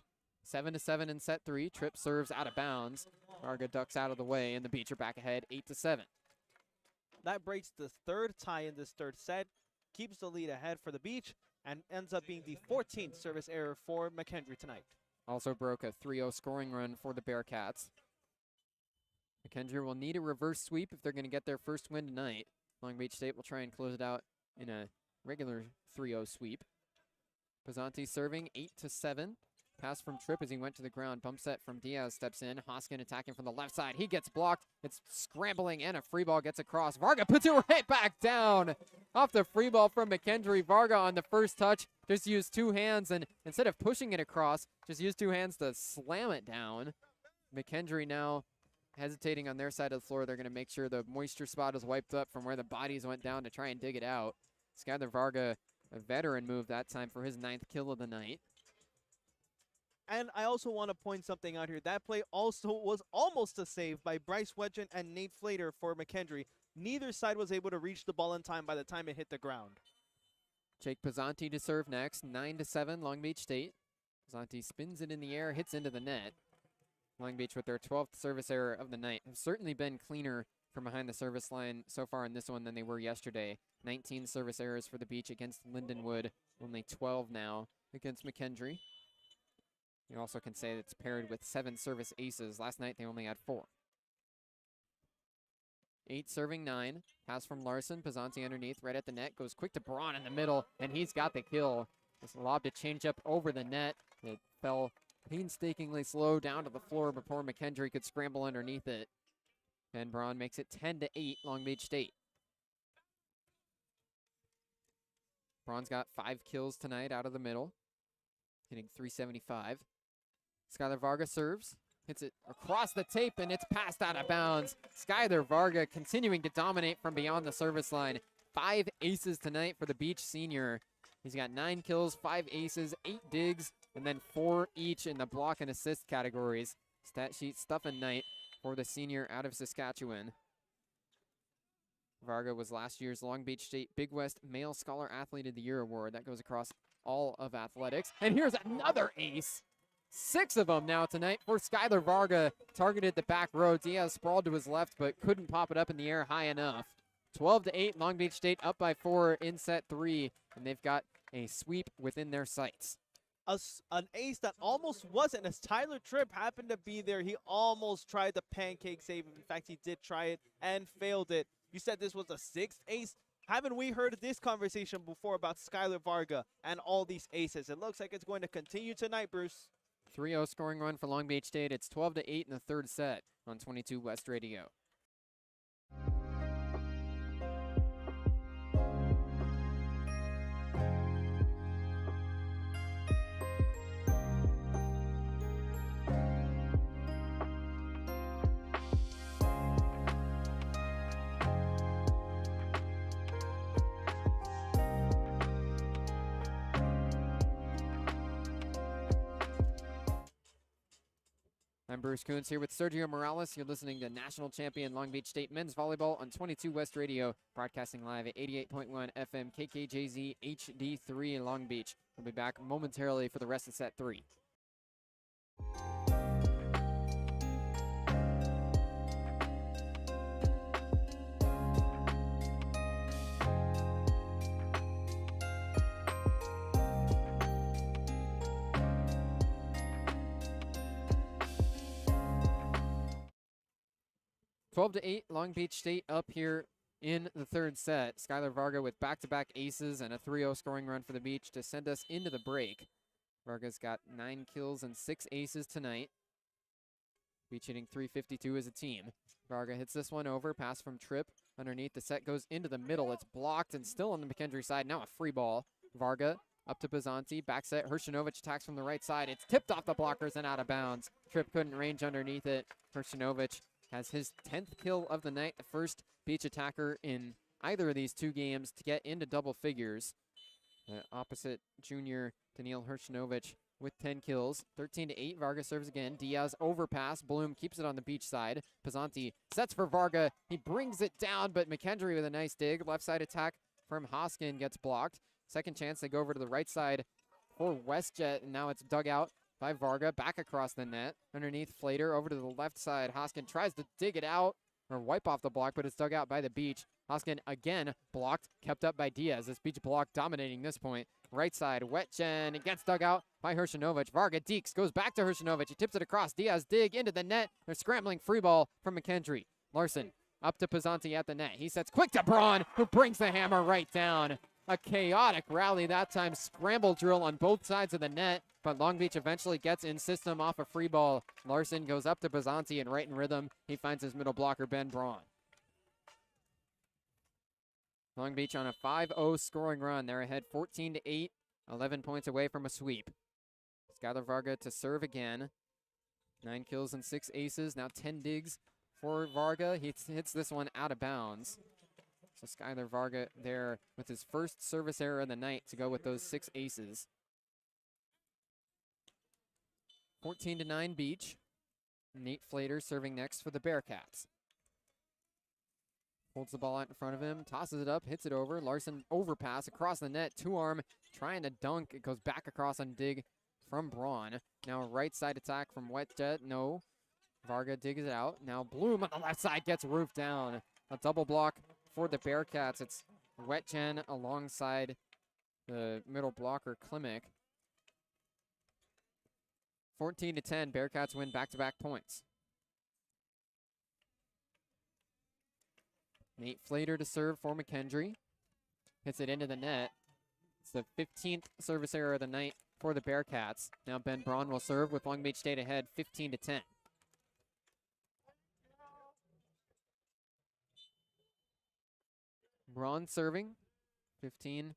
7-7 in set 3. Tripp serves out of bounds. Varga ducks out of the way, and the Beach are back ahead 8-7. That breaks the 3rd tie in this 3rd set, keeps the lead ahead for the Beach, and ends up being the 14th service error for McKendree tonight. Also broke a 3-0 scoring run for the Bearcats. McKendree will need a reverse sweep if they're going to get their first win tonight. Long Beach State will try and close it out in a regular 3-0 sweep. Pizzanti serving 8-7. Pass from Tripp as he went to the ground. Bump set from Diaz steps in. Hoskin attacking from the left side. He gets blocked. It's scrambling, and a free ball gets across. Varga puts it right back down. Off the free ball from McKendree. Varga on the first touch just used 2 hands, and instead of pushing it across, just used 2 hands to slam it down. McKendree now hesitating on their side of the floor. They're going to make sure the moisture spot is wiped up from where the bodies went down to try and dig it out. Skylar Varga, a veteran move that time for his 9th kill of the night. And I also want to point something out here. That play also was almost a save by Bryce Wedgen and Nate Flater for McKendree. Neither side was able to reach the ball in time by the time it hit the ground. Jake Pizzanti to serve next. 9-7, Long Beach State. Pizzanti spins it in the air, hits into the net. Long Beach with their 12th service error of the night have certainly been cleaner from behind the service line so far in this one than they were yesterday. 19 service errors for the Beach against Lindenwood. Only 12 now against McKendree. You also can say it's paired with 7 service aces. Last night they only had 4. 8 serving 9. Pass from Larson. Pizzanti underneath, right at the net. Goes quick to Braun in the middle, and he's got the kill. Just lobbed a change up over the net. It fell painstakingly slow down to the floor before McKendree could scramble underneath it. And Braun makes it 10-8, Long Beach State. Braun's got 5 kills tonight out of the middle, hitting .375. Skylar Varga serves, hits it across the tape, and it's passed out of bounds. Skylar Varga continuing to dominate from beyond the service line. 5 aces tonight for the Beach senior. He's got 9 kills, 5 aces, 8 digs, and then 4 each in the block and assist categories. Stat sheet stuffing night for the senior out of Saskatchewan. Varga was last year's Long Beach State Big West Male Scholar Athlete of the Year award. That goes across all of athletics. And here's another ace. 6 of them now tonight for Skylar Varga. Targeted the back row. Diaz sprawled to his left, but couldn't pop it up in the air high enough. 12-8, Long Beach State up by 4 in set 3, and they've got a sweep within their sights. An ace that almost wasn't, as Tyler Tripp happened to be there. He almost tried the pancake save. In fact, he did try it and failed it. You said this was a 6th ace. Haven't we heard this conversation before about Skylar Varga and all these aces? It looks like it's going to continue tonight, Bruce. 3-0 scoring run for Long Beach State. It's 12-8 in the third set on 22 West Radio. I'm Bruce Kuntz here with Sergio Morales. You're listening to national champion Long Beach State men's volleyball on 22 West Radio, broadcasting live at 88.1 FM KKJZ HD3 in Long Beach. We'll be back momentarily for the rest of set 3. Twelve to 8, Long Beach State up here in the third set. Skylar Varga with back-to-back aces and a 3-0 scoring run for the Beach to send us into the break. Varga's got 9 kills and 6 aces tonight. Beach hitting .352 as a team. Varga hits this one over, pass from Tripp underneath. The set goes into the middle. It's blocked and still on the McKendree side. Now a free ball. Varga up to Pizzanti. Back set. Hershinovic attacks from the right side. It's tipped off the blockers and out of bounds. Tripp couldn't range underneath it. Hershinovic has his 10th kill of the night, the first Beach attacker in either of these 2 games to get into double figures. Opposite junior Daniil Hershinovic with 10 kills. 13-8, Varga serves again. Diaz overpass. Bloom keeps it on the Beach side. Pizzanti sets for Varga. He brings it down, but McKendree with a nice dig. Left side attack from Hoskin gets blocked. Second chance, they go over to the right side for WestJet, and now it's dug out by Varga, back across the net. Underneath Flater, over to the left side. Hoskin tries to dig it out, or wipe off the block, but it's dug out by the Beach. Hoskin again blocked, kept up by Diaz. This Beach block dominating this point. Right side, Wetjen, it gets dug out by Hershinovic. Varga deeks, goes back to Hershinovic. He tips it across. Diaz dig into the net. They're scrambling free ball from McKendree. Larson up to Pizzanti at the net. He sets quick to Braun, who brings the hammer right down. A chaotic rally that time. Scramble drill on both sides of the net, but Long Beach eventually gets in system off a free ball. Larson goes up to Pizzanti and right in rhythm. He finds his middle blocker, Ben Braun. Long Beach on a 5-0 scoring run. They're ahead 14-8, 11 points away from a sweep. Skylar Varga to serve again. 9 kills and 6 aces. Now 10 digs for Varga. He hits this one out of bounds. So Skylar Varga there with his first service error of the night to go with those 6 aces. 14-9 Beach. Nate Flater serving next for the Bearcats. Holds the ball out in front of him, tosses it up, hits it over. Larson overpass across the net, 2-arm, trying to dunk. It goes back across on dig from Braun. Now right side attack from WestJet, no. Varga digs it out. Now Bloom on the left side gets roofed down. A double block for the Bearcats. It's Wetjen alongside the middle blocker, Klimek. 14-10, Bearcats win back-to-back points. Nate Flater to serve for McKendree. Hits it into the net. It's the 15th service error of the night for the Bearcats. Now Ben Braun will serve with Long Beach State ahead 15-10. Braun serving, 15-10.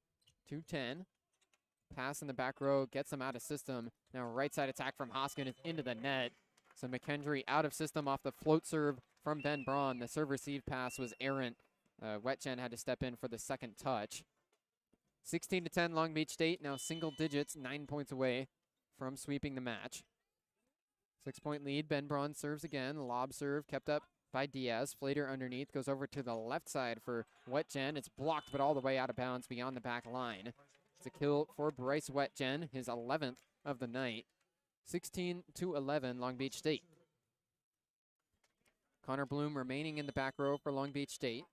Pass in the back row, gets him out of system. Now right side attack from Hoskin is into the net. So McKendree out of system off the float serve from Ben Braun. The serve receive pass was errant. Wetjen had to step in for the second touch. 16-10 Long Beach State, now single digits, 9 points away from sweeping the match. 6-point lead, Ben Braun serves again. Lob serve kept up by Diaz. Flater underneath, goes over to the left side for Wetjen. It's blocked, but all the way out of bounds beyond the back line. It's a kill for Bryce Wetjen, his 11th of the night. 16-11, Long Beach State. Connor Bloom remaining in the back row for Long Beach State.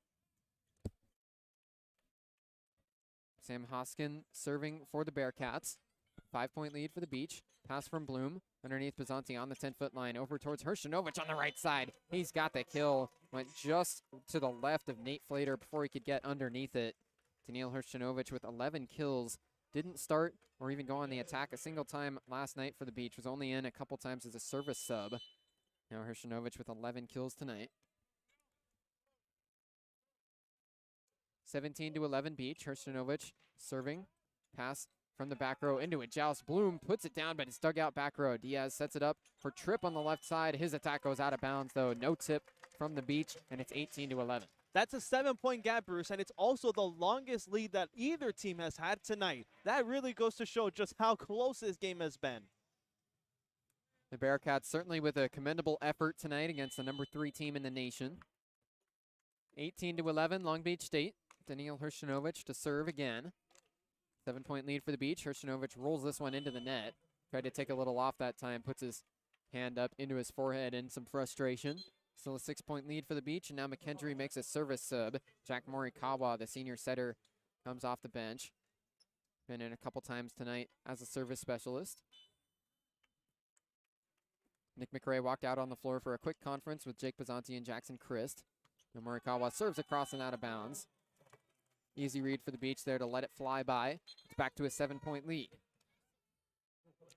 Sam Hoskin serving for the Bearcats. 5-point lead for the Beach. Pass from Bloom. Underneath Pizzanti on the 10-foot line. Over towards Hershinovic on the right side. He's got the kill. Went just to the left of Nate Flater before he could get underneath it. Daniil Hershinovic with 11 kills. Didn't start or even go on the attack a single time last night for the Beach. Was only in a couple times as a service sub. Now Hershinovic with 11 kills tonight. 17-11 Beach. Hershinovic serving. Pass from the back row into a joust. Bloom puts it down, but it's dug out back row. Diaz sets it up for Tripp on the left side. His attack goes out of bounds, though. No tip from the Beach, and it's 18-11. That's a 7-point gap, Bruce, and it's also the longest lead that either team has had tonight. That really goes to show just how close this game has been. The Bearcats certainly with a commendable effort tonight against the number 3 team in the nation. 18-11, Long Beach State. Daniil Hershinovic to serve again. 7-point lead for the Beach. Hershinovic rolls this one into the net. Tried to take a little off that time. Puts his hand up into his forehead in some frustration. Still a 6-point lead for the Beach. And now McKendree makes a service sub. Jack Morikawa, the senior setter, comes off the bench. Been in a couple times tonight as a service specialist. Nick McRae walked out on the floor for a quick conference with Jake Pizzanti and Jackson Christ. And Morikawa serves across and out of bounds. Easy read for the Beach there to let it fly by. It's back to a 7-point lead.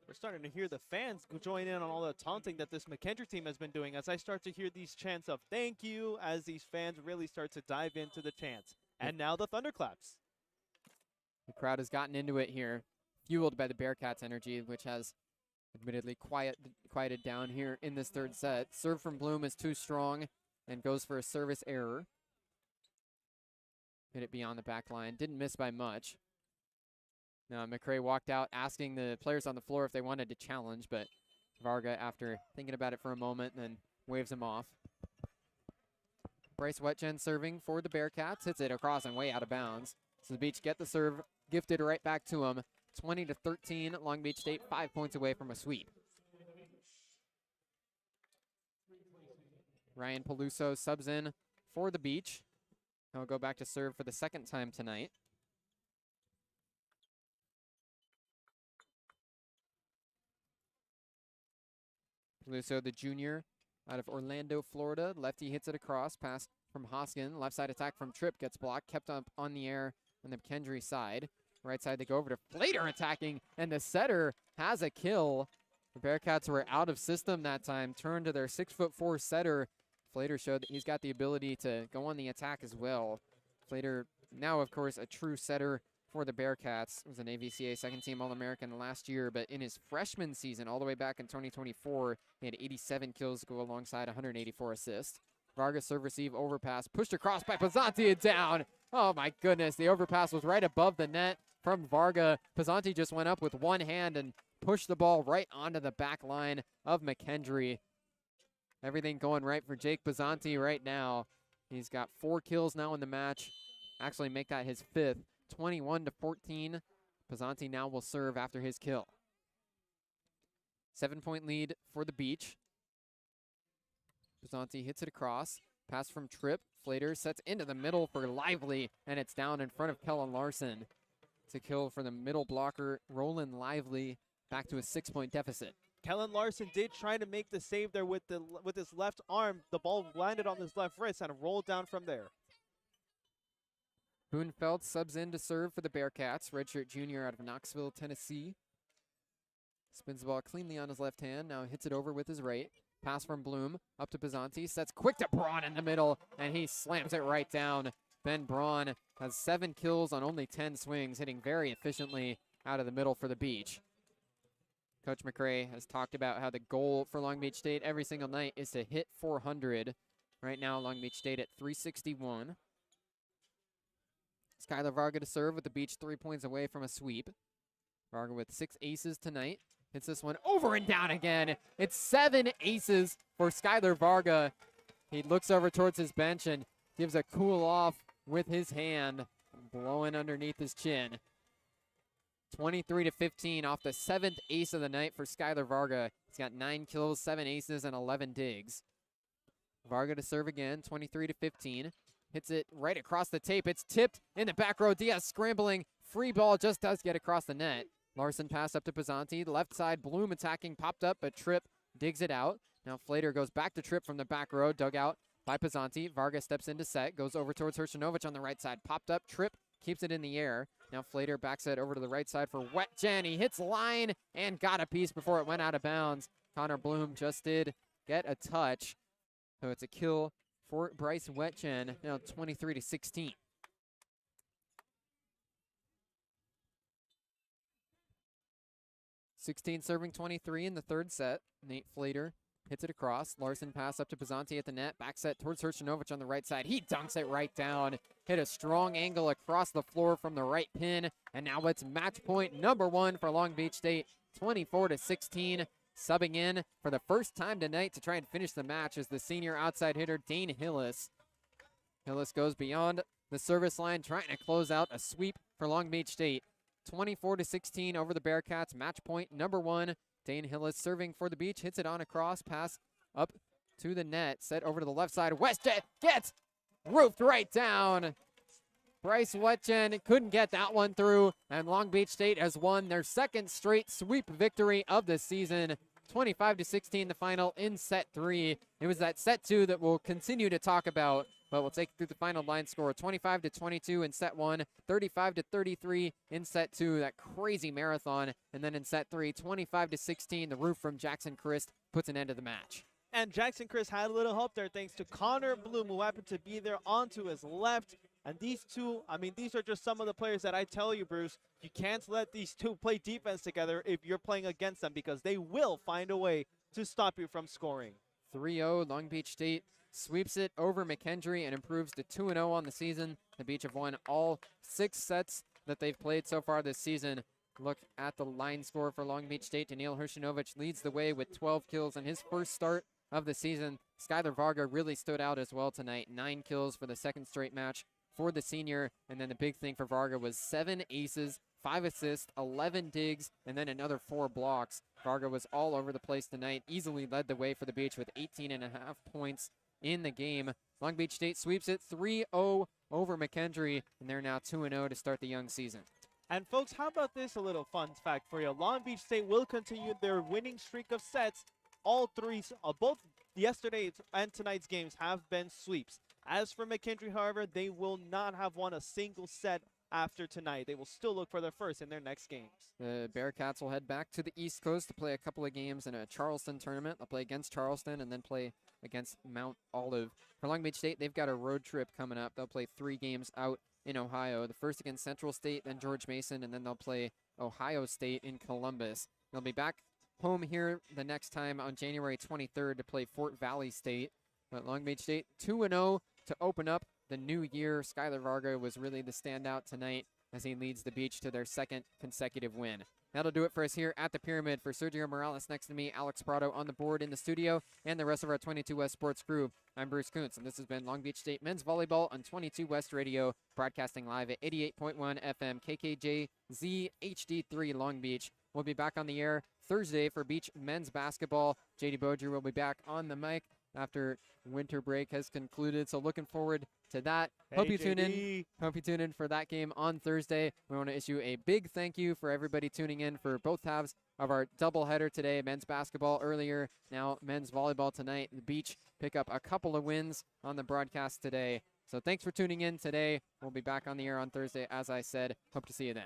We're starting to hear the fans join in on all the taunting that this McKendree team has been doing as I start to hear these chants of thank you as these fans really start to dive into the chants. And now the thunderclaps. The crowd has gotten into it here, fueled by the Bearcats' energy, which has admittedly quieted down here in this third set. Serve from Bloom is too strong and goes for a service error. Hit it beyond the back line. Didn't miss by much. Now McRae walked out asking the players on the floor if they wanted to challenge, but Varga, after thinking about it for a moment, then waves him off. Bryce Wetjen serving for the Bearcats. Hits it across and way out of bounds. So the Beach get the serve, gifted right back to him. 20-13, Long Beach State 5 points away from a sweep. Ryan Peluso subs in for the Beach. He'll go back to serve for the second time tonight. Peluso, the junior, out of Orlando, Florida. Lefty hits it across. Pass from Hoskin. Left side attack from Tripp gets blocked. Kept up on the air on the McKendree side. Right side they go over to Flater attacking, and the setter has a kill. The Bearcats were out of system that time. Turned to their 6'4" setter. Flater showed that he's got the ability to go on the attack as well. Flater, now of course a true setter for the Bearcats. Was an AVCA second-team All-American last year, but in his freshman season, all the way back in 2024, he had 87 kills to go alongside 184 assists. Vargas serve receive overpass, pushed across by Pizzanti and down. Oh my goodness, the overpass was right above the net from Varga. Pizzanti just went up with one hand and pushed the ball right onto the back line of McKendree. Everything going right for Jake Pizzanti right now. He's got 4 kills now in the match. Actually make that his 5th. 21-14. Pizzanti now will serve after his kill. 7-point lead for the Beach. Pizzanti hits it across. Pass from Tripp. Flater sets into the middle for Lively, and it's down in front of Kellen Larson. It's a kill for the middle blocker, Roland Lively, back to a 6-point deficit. Kellen Larson did try to make the save there with his left arm. The ball landed on his left wrist and rolled down from there. Hohenfeld subs in to serve for the Bearcats. Redshirt junior out of Knoxville, Tennessee. Spins the ball cleanly on his left hand. Now hits it over with his right. Pass from Bloom up to Pizzanti. Sets quick to Braun in the middle, and he slams it right down. Ben Braun has 7 kills on only 10 swings, hitting very efficiently out of the middle for the Beach. Coach McRae has talked about how the goal for Long Beach State every single night is to hit 400. Right now, Long Beach State at 361. Skylar Varga to serve with the Beach 3 points away from a sweep. Varga with 6 aces tonight. Hits this one over and down again. It's 7 aces for Skylar Varga. He looks over towards his bench and gives a cool off with his hand, blowing underneath his chin. 23-15 off the 7th ace of the night for Skylar Varga. He's got 9 kills, 7 aces, and 11 digs. Varga to serve again, 23-15. Hits it right across the tape. It's tipped in the back row. Diaz scrambling. Free ball just does get across the net. Larson pass up to Pizzanti. Left side, Bloom attacking, popped up, but Tripp digs it out. Now Flater goes back to Tripp from the back row, dug out by Pizzanti. Varga steps into set, goes over towards Hershinovic on the right side. Popped up, Tripp keeps it in the air. Now Flater backs it over to the right side for Wetjen. He hits line and got a piece before it went out of bounds. Connor Bloom just did get a touch. So it's a kill for Bryce Wetjen, now 23-16. 16 serving 23 in the third set. Nate Flater hits it across. Larson pass up to Pizzanti at the net. Back set towards Hershinovic on the right side. He dunks it right down. Hit a strong angle across the floor from the right pin. And now it's match point number 1 for Long Beach State, 24-16. Subbing in for the first time tonight to try and finish the match is the senior outside hitter, Dane Hillis. Hillis goes beyond the service line, trying to close out a sweep for Long Beach State. 24-16 over the Bearcats. Match point number 1. Dane Hillis serving for the Beach. Hits it on a cross. Pass up to the net. Set over to the left side. Westjet gets roofed right down. Bryce Wetjen couldn't get that one through. And Long Beach State has won their second straight sweep victory of the season. 25-16 the final in set 3. It was that set 2 that we'll continue to talk about, but we'll take you through the final line score. 25-22 in set 1, 35-33 in set 2, that crazy marathon. And then in set 3, 25-16, the roof from Jackson Christ puts an end to the match. And Jackson Christ had a little help there thanks to Connor Bloom, who happened to be there onto his left. And these two, I mean, these are just some of the players that I tell you, Bruce, you can't let these two play defense together if you're playing against them, because they will find a way to stop you from scoring. 3-0, Long Beach State sweeps it over McKendree and improves to 2-0 on the season. The Beach have won all 6 sets that they've played so far this season. Look at the line score for Long Beach State. Daniil Hershinovic leads the way with 12 kills in his first start of the season. Skylar Varga really stood out as well tonight. 9 kills for the second straight match for the senior. And then the big thing for Varga was 7 aces, 5 assists, 11 digs, and then another 4 blocks. Varga was all over the place tonight, easily led the way for the Beach with 18.5 points in the game. Long Beach State sweeps it 3-0 over McKendree, and they're now 2-0 to start the young season. And folks, how about this, a little fun fact for you? Long Beach State will continue their winning streak of sets. All 3, both yesterday's and tonight's games have been sweeps. As for McKendree, however, they will not have won a single set after tonight. They will still look for their first in their next games. The Bearcats will head back to the East Coast to play a couple of games in a Charleston tournament. They'll play against Charleston and then play against Mount Olive. For Long Beach State, they've got a road trip coming up. They'll play 3 games out in Ohio. The first against Central State, then George Mason, and then they'll play Ohio State in Columbus. They'll be back home here the next time on January 23rd to play Fort Valley State. But Long Beach State 2-0 to open up the new year. Skylar Varga was really the standout tonight as he leads the Beach to their second consecutive win. That'll do it for us here at the Pyramid. For Sergio Morales next to me, Alex Prado on the board in the studio, and the rest of our 22 West Sports crew, I'm Bruce Kuntz, and this has been Long Beach State Men's Volleyball on 22 West Radio, broadcasting live at 88.1 FM KKJZ HD3 Long Beach. We'll be back on the air Thursday for Beach Men's Basketball. JD Beaudry will be back on the mic after winter break has concluded, so looking forward to that. Hope you tune in for that game on Thursday. We want to issue a big thank you for everybody tuning in for both halves of our doubleheader today. Men's basketball earlier, now men's volleyball tonight. The Beach pick up a couple of wins on the broadcast today. So thanks for tuning in today. We'll be back on the air on Thursday, as I said. Hope to see you then.